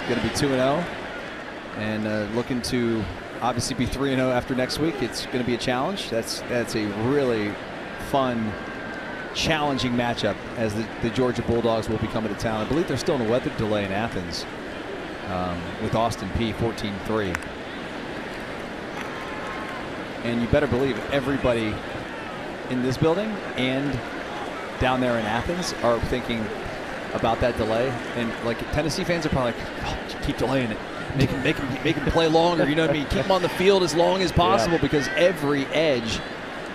S2: Going to be 2-0 and looking to obviously be 3-0 after next week. It's going to be a challenge. That's a really fun, challenging matchup as the Georgia Bulldogs will be coming to town. I believe they're still in a weather delay in Athens with Austin Peay 14-3. And you better believe everybody in this building and down there in Athens are thinking about that delay. And like Tennessee fans are probably like, oh, keep delaying it. Make him play longer. You know what I mean? Keep him on the field as long as possible because every edge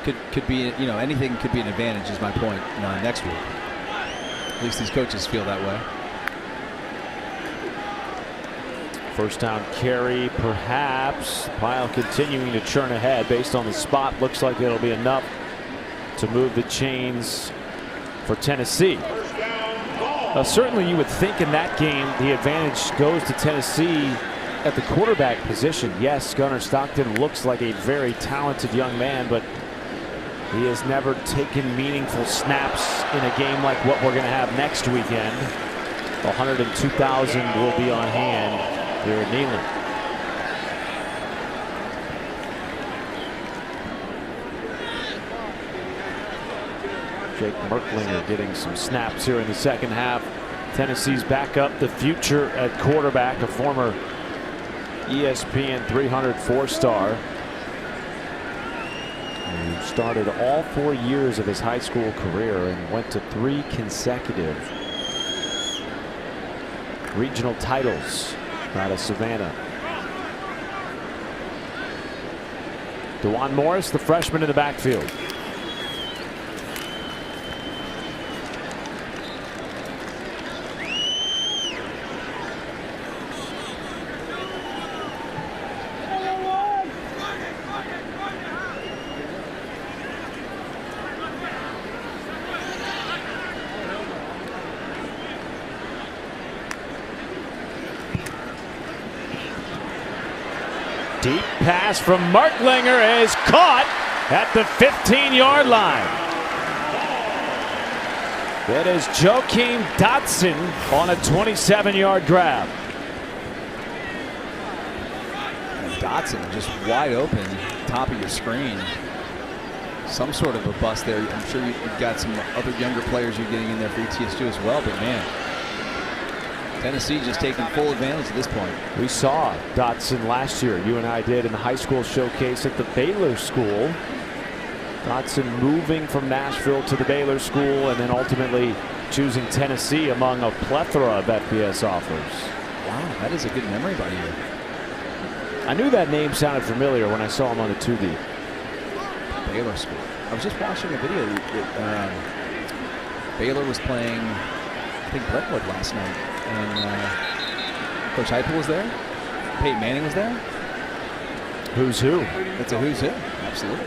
S2: could be, anything could be an advantage is my point next week. At least these coaches feel that way.
S1: First down carry, perhaps. Pyle continuing to churn ahead based on the spot. Looks like it'll be enough to move the chains for Tennessee. Certainly you would think in that game the advantage goes to Tennessee at the quarterback position. Yes, Gunnar Stockton looks like a very talented young man, but he has never taken meaningful snaps in a game like what we're going to have next weekend. 102,000 will be on hand here at Neyland. Jake Merklinger getting some snaps here in the second half. Tennessee's backup, the future at quarterback, a former ESPN 300 4-star. He started all 4 years of his high school career and went to 3 consecutive regional titles out of Savannah. DeJuan Morris, the freshman in the backfield. Deep pass from Merklinger is caught at the 15-yard line. It is Joakim Dotson on a 27-yard grab.
S2: And Dotson just wide open, top of your screen. Some sort of a bust there. I'm sure you've got some other younger players you're getting in there for ETSU as well, but man, Tennessee just taking full advantage at this point.
S1: We saw Dotson last year. You and I did in the high school showcase at the Baylor School. Dotson moving from Nashville to the Baylor School and then ultimately choosing Tennessee among a plethora of FBS offers.
S2: Wow, that is a good memory by you.
S1: I knew that name sounded familiar when I saw him on the 2D.
S2: Baylor School. I was just watching a video that Baylor was playing, I think, Brentwood last night. And Coach Heupel was there. Peyton Manning was there.
S1: Who's who?
S2: It's a who's who. Absolutely.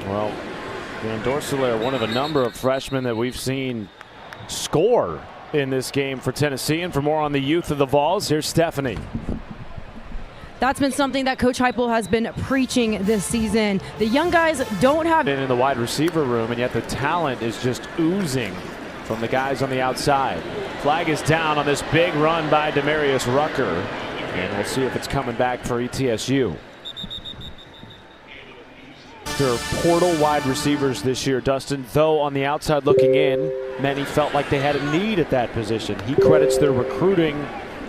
S1: Well, Van Dorselaer, one of a number of freshmen that we've seen score in this game for Tennessee. And for more on the youth of the Vols, here's Stephanie.
S4: That's been something that Coach Heupel has been preaching this season. The young guys don't have
S1: in the wide receiver room, and yet the talent is just oozing from the guys on the outside. Flag is down on this big run by Demarius Rucker, and we'll see if it's coming back for ETSU. They're portal wide receivers this year, Dustin, though on the outside looking in, many felt like they had a need at that position. He credits their recruiting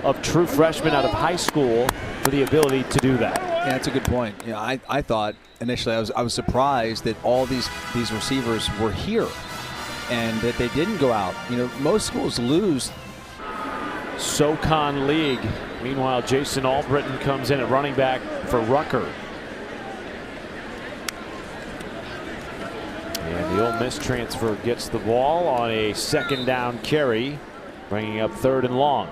S1: of true freshmen out of high school for the ability to do that.
S2: Yeah, that's a good point. Yeah, I thought initially I was surprised that all these receivers were here and that they didn't go out. You know, most schools lose.
S1: SoCon League Meanwhile, Jason Albritton comes in at running back for Rucker. And the Ole Miss transfer gets the ball on a second down carry, bringing up 3rd and long.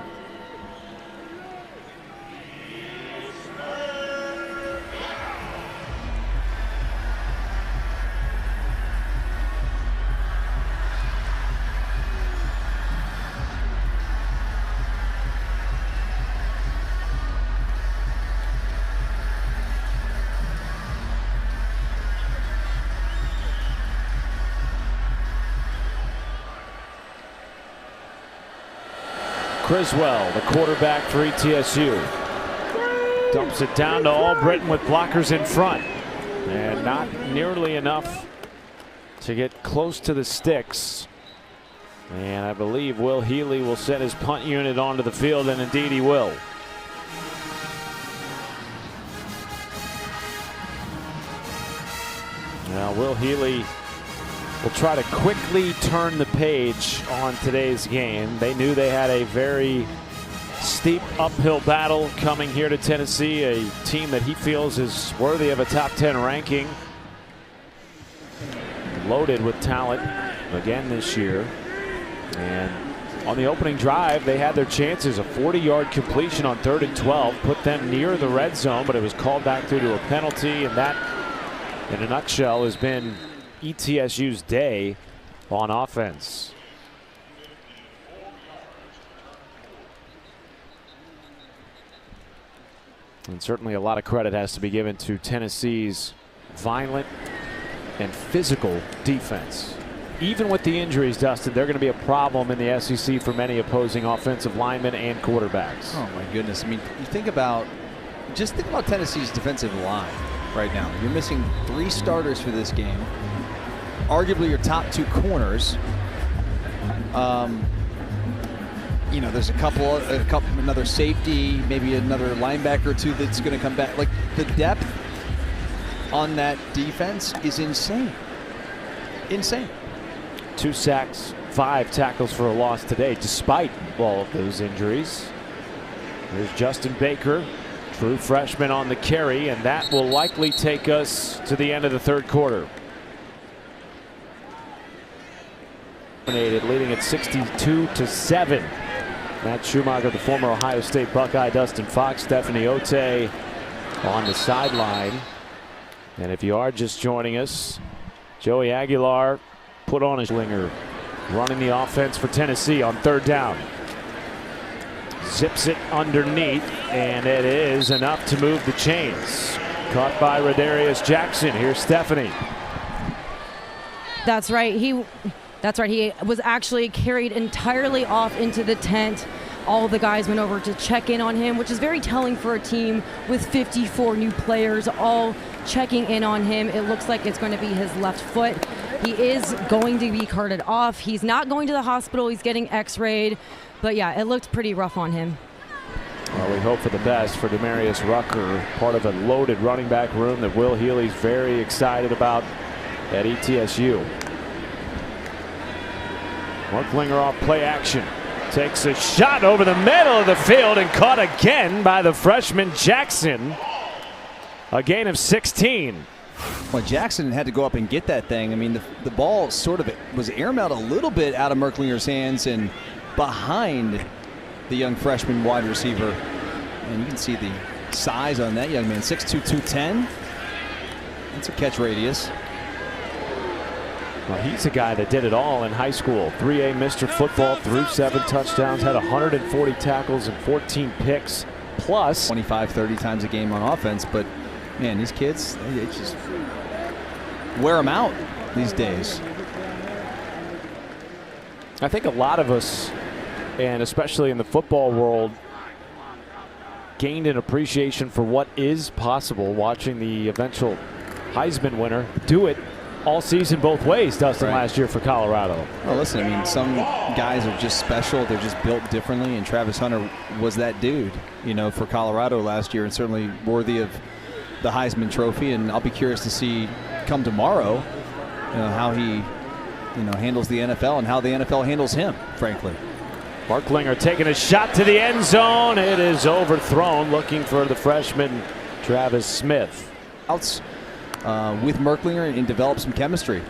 S1: Criswell, the quarterback for ETSU, dumps it down to Albritton with blockers in front, and not nearly enough to get close to the sticks. And I believe Will Healy will send his punt unit onto the field, and indeed he will. Now Will Healy will try to quickly turn the page on today's game. They knew they had a very steep uphill battle coming here to Tennessee, a team that he feels is worthy of a top 10 ranking. Loaded with talent again this year. And on the opening drive, they had their chances. A 40-yard completion on 3rd and 12 put them near the red zone, but it was called back due to a penalty, and that, in a nutshell, has been ETSU's day on offense. And certainly a lot of credit has to be given to Tennessee's violent and physical defense. Even with the injuries, Dustin, they're going to be a problem in the SEC for many opposing offensive linemen and quarterbacks.
S2: Oh my goodness. I mean, just think about Tennessee's defensive line right now. You're missing 3 starters for this game. Arguably your top 2 corners. You know, there's another safety, maybe another linebacker or 2 that's going to come back. Like, the depth on that defense is insane. Insane.
S1: 2 sacks, 5 tackles for a loss today, despite all of those injuries. There's Justin Baker, true freshman, on the carry, and that will likely take us to the end of the 3rd quarter. Leading at 62-7. Matt Schumacher, the former Ohio State Buckeye, Dustin Fox, Stephanie Ote on the sideline. And if you are just joining us, Joey Aguilar put on his slinger, running the offense for Tennessee on 3rd down. Zips it underneath, and it is enough to move the chains. Caught by Rodarius Jackson. Here's Stephanie.
S4: That's right. He was actually carried entirely off into the tent. All the guys went over to check in on him, which is very telling for a team with 54 new players all checking in on him. It looks like it's going to be his left foot. He is going to be carted off. He's not going to the hospital. He's getting x-rayed. But yeah, it looked pretty rough on him.
S1: Well, we hope for the best for Demarius Rucker, part of a loaded running back room that Will Healy's very excited about at ETSU. Merklinger off play action. Takes a shot over the middle of the field and caught again by the freshman Jackson. A gain of 16.
S2: Well, Jackson had to go up and get that thing. I mean, the ball sort of was airmailed a little bit out of Merklinger's hands and behind the young freshman wide receiver. And you can see the size on that young man, 6'2", 210. That's a catch radius.
S1: Well, he's a guy that did it all in high school. 3A Mr. Football, threw 7 touchdowns, had 140 tackles and 14 picks, plus
S2: 25, 30 times a game on offense. But, man, these kids, they just wear them out these days.
S1: I think a lot of us, and especially in the football world, gained an appreciation for what is possible watching the eventual Heisman winner do it all season both ways, Dustin, last year for Colorado.
S2: Well, listen, I mean, some guys are just special. They're just built differently, and Travis Hunter was that dude, you know, for Colorado last year, and certainly worthy of the Heisman Trophy. And I'll be curious to see come tomorrow, you know, how he, you know, handles the NFL and how the NFL handles him, frankly.
S1: Merklinger taking a shot to the end zone. It is overthrown, looking for the freshman Travis Smith.
S2: Outs with Merklinger and develop some chemistry.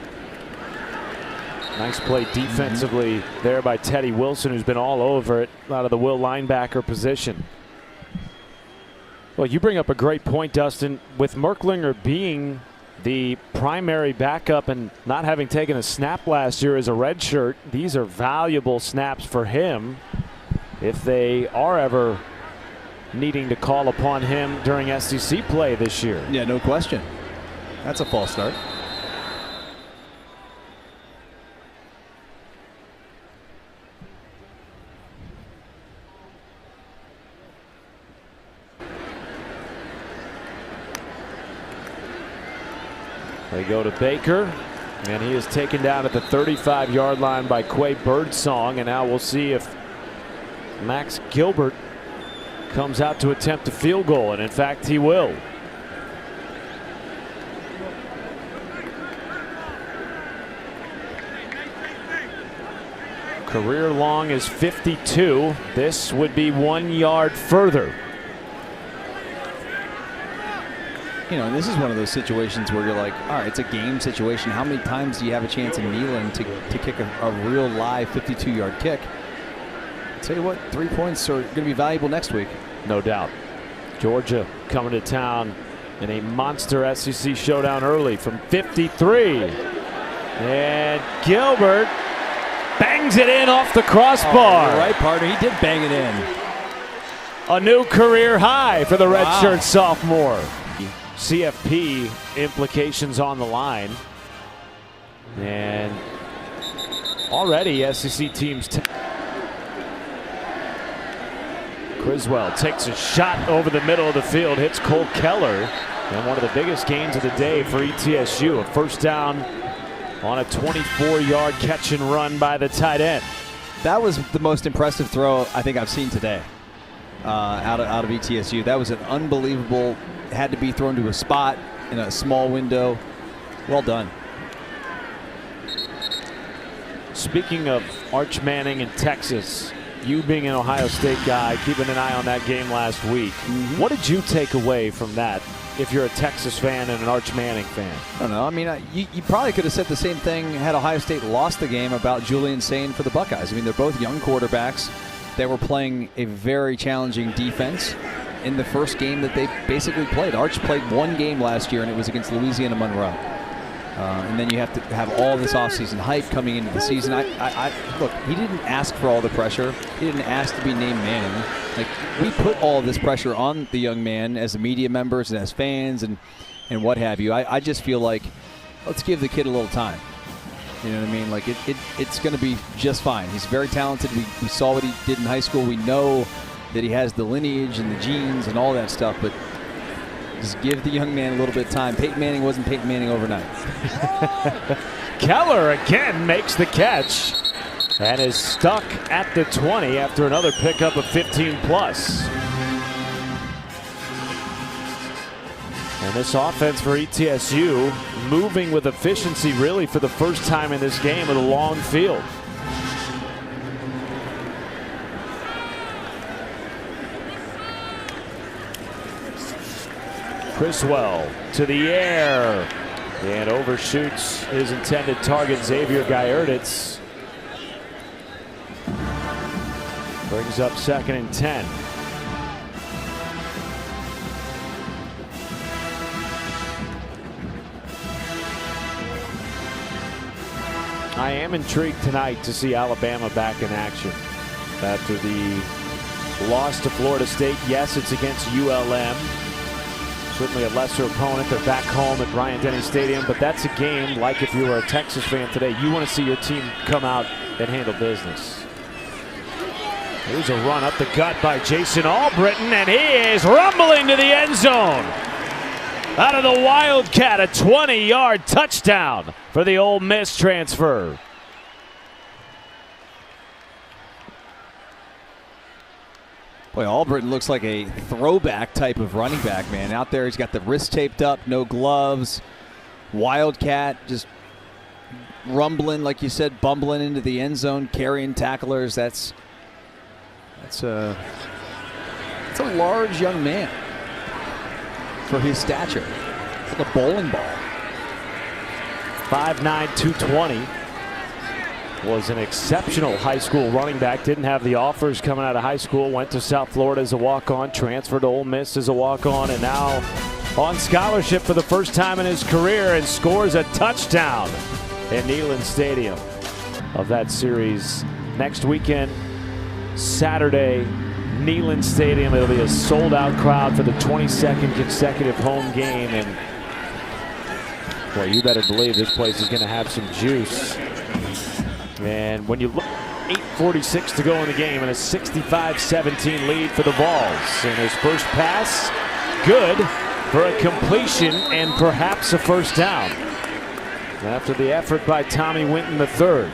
S1: Nice play defensively there by Teddy Wilson, who's been all over it out of the will linebacker position. Well, you bring up a great point, Dustin. With Merklinger being the primary backup and not having taken a snap last year as a redshirt, these are valuable snaps for him if they are ever needing to call upon him during SEC play this year.
S2: Yeah, no question. That's a false start.
S1: They go to Baker, and he is taken down at the 35-yard line by Quay Birdsong, and now we'll see if Max Gilbert comes out to attempt a field goal, and in fact he will. Career long is 52. This would be 1 yard further.
S2: You know, this is one of those situations where you're like, all right, it's a game situation. How many times do you have a chance in Neyland to kick a real live 52-yard kick? I'll tell you what, 3 points are going to be valuable next week.
S1: No doubt. Georgia coming to town in a monster SEC showdown early from 53. And Gilbert bangs it in off the crossbar.
S2: Oh, you're right, partner. He did bang it in.
S1: A new career high for the redshirt sophomore. CFP implications on the line. And already SEC teams. Criswell takes a shot over the middle of the field, hits Cole Keller. And one of the biggest gains of the day for ETSU, a first down on a 24-yard catch and run by the tight end.
S2: That was the most impressive throw I think I've seen today out of ETSU. That was an unbelievable, had to be thrown to a spot in a small window. Well done.
S1: Speaking of Arch Manning in Texas, you being an Ohio State guy, keeping an eye on that game last week, what did you take away from that if you're a Texas fan and an Arch Manning fan?
S2: I don't know. I mean, you probably could have said the same thing had Ohio State lost the game about Julian Sain for the Buckeyes. I mean, they're both young quarterbacks that were playing a very challenging defense in the first game that they basically played. Arch played one game last year, and it was against Louisiana Monroe. And then you have to have all this offseason hype coming into the season. Look, he didn't ask for all the pressure. He didn't ask to be named Manning. Like, we put all this pressure on the young man as the media members and as fans and what have you. I just feel like, let's give the kid a little time. You know what I mean? Like, it's going to be just fine. He's very talented. We saw what he did in high school. We know that he has the lineage and the genes and all that stuff, but just give the young man a little bit of time. Peyton Manning wasn't Peyton Manning overnight.
S1: Keller again makes the catch and is stuck at the 20 after another pickup of 15+. And this offense for ETSU moving with efficiency really for the first time in this game with a long field. Criswell to the air and overshoots his intended target, Xavier Gaertitz. Brings up 2nd and 10. I am intrigued tonight to see Alabama back in action after the loss to Florida State. Yes, it's against ULM. Certainly a lesser opponent. They're back home at Bryant-Denny Stadium, but that's a game like if you were a Texas fan today, you want to see your team come out and handle business. Here's a run up the gut by Jason Albritton, and he is rumbling to the end zone. Out of the Wildcat, a 20-yard touchdown for the Ole Miss transfer.
S2: Boy, Albritton looks like a throwback type of running back, man. Out there, he's got the wrist taped up, no gloves. Wildcat just rumbling, like you said, bumbling into the end zone, carrying tacklers. That's It's a large young man for his stature. It's like a bowling ball.
S1: 5'9", 220. Was an exceptional high school running back. Didn't have the offers coming out of high school. Went to South Florida as a walk-on. Transferred to Ole Miss as a walk-on. And now on scholarship for the first time in his career and scores a touchdown at Neyland Stadium. Of that series next weekend, Saturday, Neyland Stadium. It'll be a sold-out crowd for the 22nd consecutive home game. And well, you better believe this place is going to have some juice. And when you look, 8:46 to go in the game and a 65-17 lead for the Vols. And his first pass, good for a completion and perhaps a first down. After the effort by Tommy Winton III.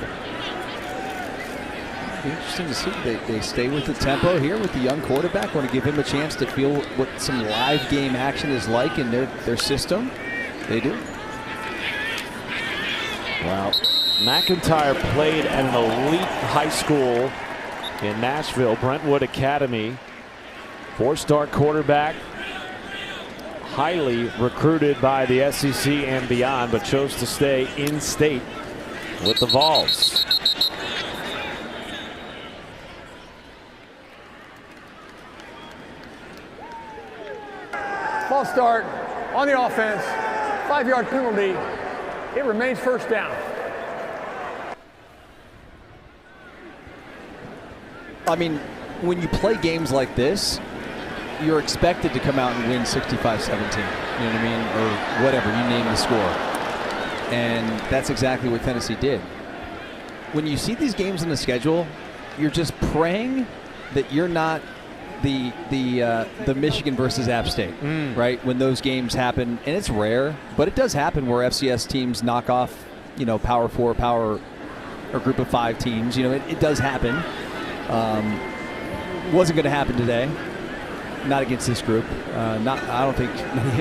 S2: Interesting to see. They stay with the tempo here with the young quarterback. Want to give him a chance to feel what some live game action is like in their system. They do.
S1: Wow. McIntyre played at an elite high school in Nashville, Brentwood Academy. 4-star quarterback, highly recruited by the SEC and beyond, but chose to stay in state with the Vols.
S3: False start on the offense, 5-yard penalty. It remains first down.
S2: I mean, when you play games like this, you're expected to come out and win 65-17. You know what I mean? Or whatever, you name the score. And that's exactly what Tennessee did. When you see these games on the schedule, you're just praying that you're not the Michigan versus App State, right? When those games happen, and it's rare, but it does happen where FCS teams knock off, Power 4, or Group of 5 teams. It does happen. Wasn't going to happen today. Not against this group. I don't think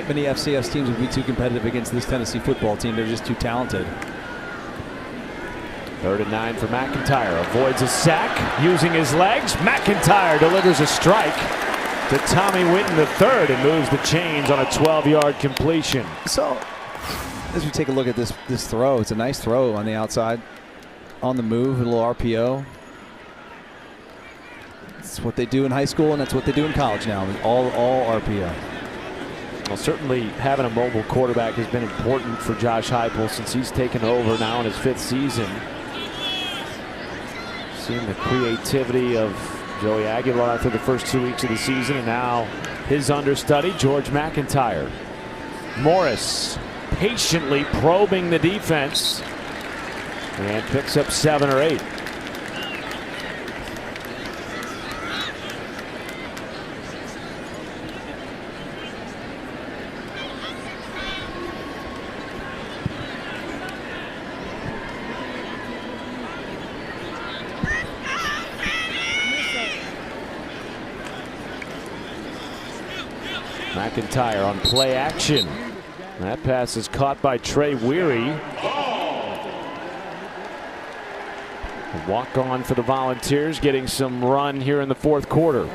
S2: many FCS teams would be too competitive against this Tennessee football team. They're just too talented.
S1: 3rd and 9 for McIntyre. Avoids a sack using his legs. McIntyre delivers a strike to Tommy Winton III and moves the chains on a 12-yard completion.
S2: So, as we take a look at this throw, it's a nice throw on the outside. On the move, a little RPO. That's what they do in high school, and that's what they do in college now. All RPO.
S1: Well, certainly having a mobile quarterback has been important for Josh Heupel since he's taken over now in his 5th season. Seeing the creativity of Joey Aguilar through the first 2 weeks of the season, and now his understudy, George McIntyre. Morris patiently probing the defense and picks up 7 or 8. McIntyre on play action. That pass is caught by Trey Weary. A walk on for the Volunteers, getting some run here in the 4th quarter.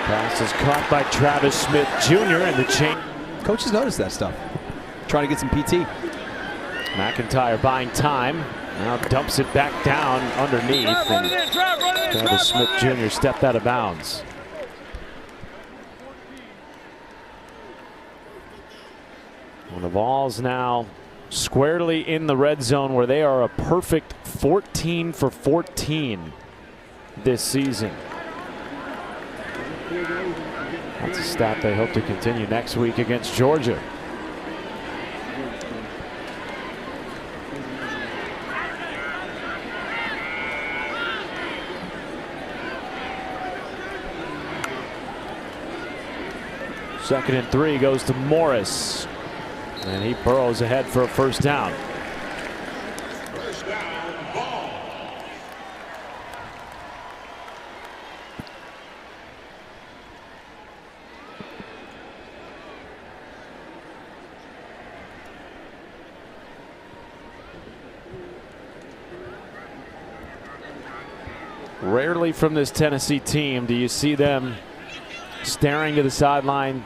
S1: Pass is caught by Travis Smith Jr. and the chain.
S2: Coaches notice that stuff. Trying to get some PT.
S1: McIntyre buying time. Now dumps it back down underneath. And Travis Smith Jr. stepped out of bounds. Well, the Vols now squarely in the red zone where they are a perfect 14 for 14 this season. That's a stat they hope to continue next week against Georgia. Second and 3 goes to Morris. And he burrows ahead for a first down. Rarely from this Tennessee team do you see them staring to the sideline,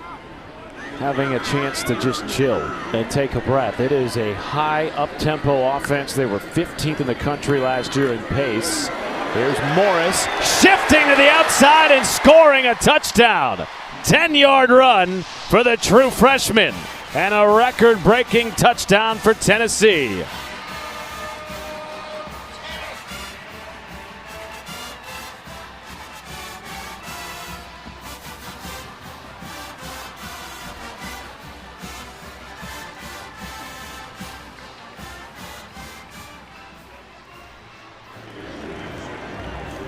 S1: having a chance to just chill and take a breath. It is a high up-tempo offense. They were 15th in the country last year in pace. Here's Morris shifting to the outside and scoring a touchdown. 10-yard run for the true freshman and a record-breaking touchdown for Tennessee.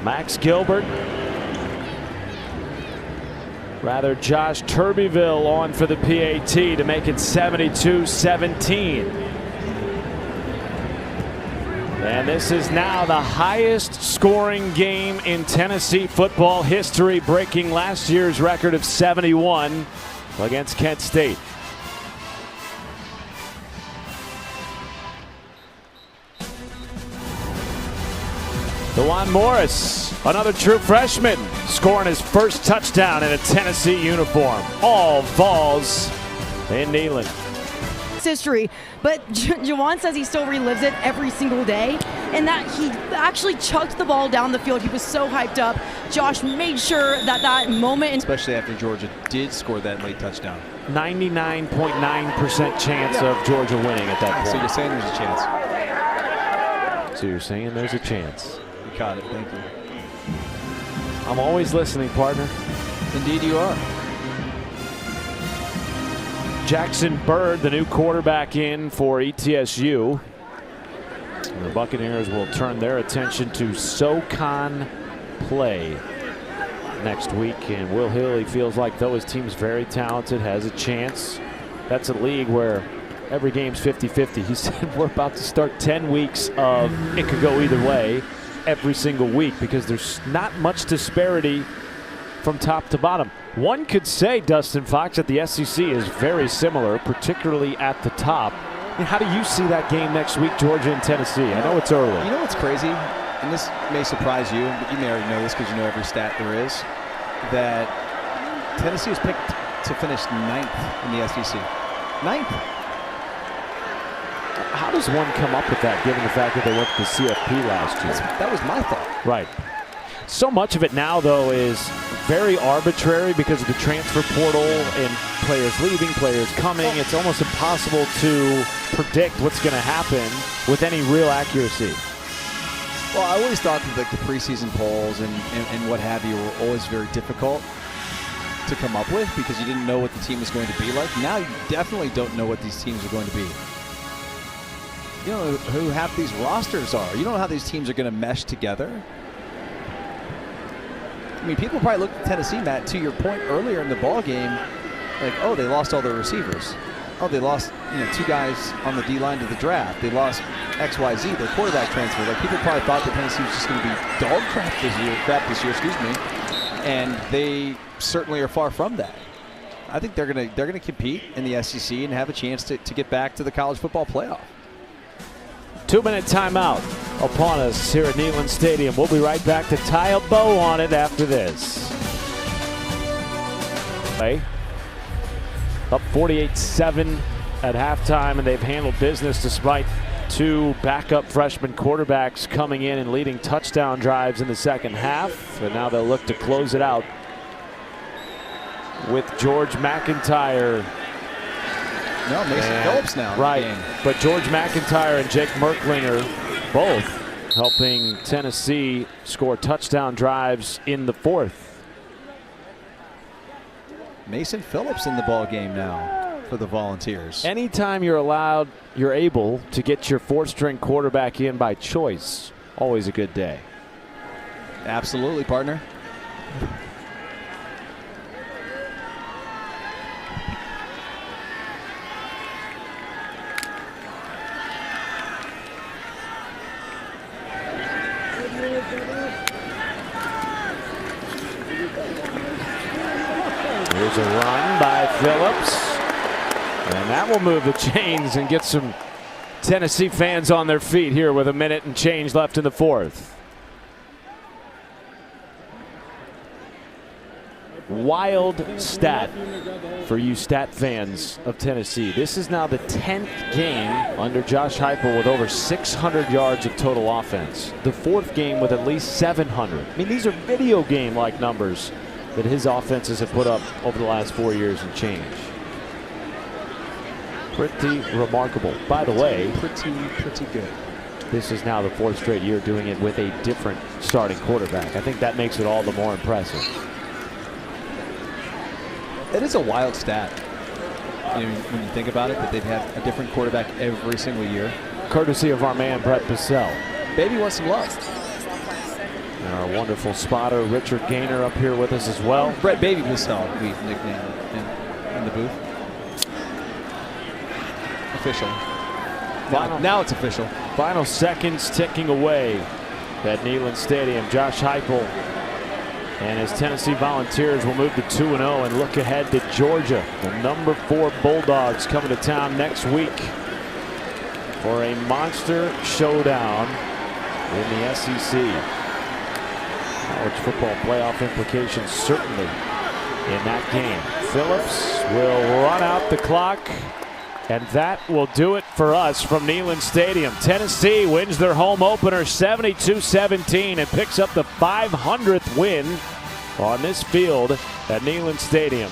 S1: Max Gilbert, Josh Turbyville on for the PAT to make it 72-17. And this is now the highest scoring game in Tennessee football history, breaking last year's record of 71 against Kent State. DeJuan Morris, another true freshman, scoring his first touchdown in a Tennessee uniform. All falls in Neyland.
S4: History, but Jawan says he still relives it every single day, and that he actually chucked the ball down the field. He was so hyped up. Josh made sure that moment,
S2: especially after Georgia did score that late touchdown.
S1: 99.9% chance of Georgia winning at that point.
S2: So you're saying there's a chance?
S1: So you're saying there's a chance?
S2: You caught it. Thank you.
S1: I'm always listening, partner.
S2: Indeed you are.
S1: Jackson Bird, the new quarterback in for ETSU. The Buccaneers will turn their attention to SoCon play next week. And Will Hill, he feels like though his team's very talented, has a chance. That's a league where every game's 50-50. He said we're about to start 10 weeks of it could go either way every single week because there's not much disparity from top to bottom. One could say, Dustin Fox, that the SEC is very similar, particularly at the top. I mean, how do you see that game next week, Georgia and Tennessee? I know it's early.
S2: You know what's crazy? And this may surprise you, but you may already know this because you know every stat there is, that Tennessee was picked to finish 9th in the SEC. 9th.
S1: How does one come up with that, given the fact that they went to the CFP last year?
S2: That was my thought.
S1: Right. So much of it now, though, is very arbitrary because of the transfer portal and players leaving, players coming. It's almost impossible to predict what's going to happen with any real accuracy.
S2: Well, I always thought that like the preseason polls and what have you were always very difficult to come up with because you didn't know what the team was going to be like. Now you definitely don't know what these teams are going to be. You don't know who half these rosters are. You don't know how these teams are going to mesh together. I mean, people probably looked at Tennessee, Matt, to your point earlier in the ball game, like, oh, they lost all their receivers. Oh, they lost, two guys on the D-line to the draft. They lost XYZ, their quarterback transfer. Like, people probably thought that Tennessee was just going to be dog crap this year, and they certainly are far from that. I think they're gonna compete in the SEC and have a chance to get back to the college football playoff.
S1: 2-minute timeout upon us here at Neyland Stadium. We'll be right back to tie a bow on it after this. Up 48-7 at halftime, and they've handled business despite two backup freshman quarterbacks coming in and leading touchdown drives in the second half. And now they'll look to close it out with George McIntyre.
S2: No, Mason Phillips now.
S1: Right, but George McIntyre and Jake Merklinger both helping Tennessee score touchdown drives in the fourth.
S2: Mason Phillips in the ball game now for the Volunteers.
S1: Anytime you're able to get your fourth-string quarterback in by choice, always a good day.
S2: Absolutely, partner.
S1: Here's a run by Phillips, and that will move the chains and get some Tennessee fans on their feet here with a minute and change left in the fourth. wild stat for you stat fans of Tennessee. This is now the 10th game under Josh Heupel with over 600 yards of total offense. The 4th game with at least 700. I mean, these are video game-like numbers that his offenses have put up over the last 4 years and change. Pretty remarkable. By the way,
S2: pretty good.
S1: This is now the 4th straight year doing it with a different starting quarterback. I think that makes it all the more impressive.
S2: It is a wild stat, you know, when you think about it, that they've had a different quarterback every single year.
S1: Courtesy of our man, Brett Bissell.
S2: Baby wants some love.
S1: And our wonderful spotter, Richard Gaynor, up here with us as well.
S2: Brett Baby Bissell, we've nicknamed in the booth. Official. Now it's official.
S1: Final seconds ticking away at Neyland Stadium. Josh Heupel and his Tennessee Volunteers will move to 2-0 and look ahead to Georgia. The number 4 Bulldogs coming to town next week for a monster showdown in the SEC. College football playoff implications certainly in that game. Phillips will run out the clock, and that will do it for us from Neyland Stadium. Tennessee wins their home opener 72-17 and picks up the 500th win on this field at Neyland Stadium.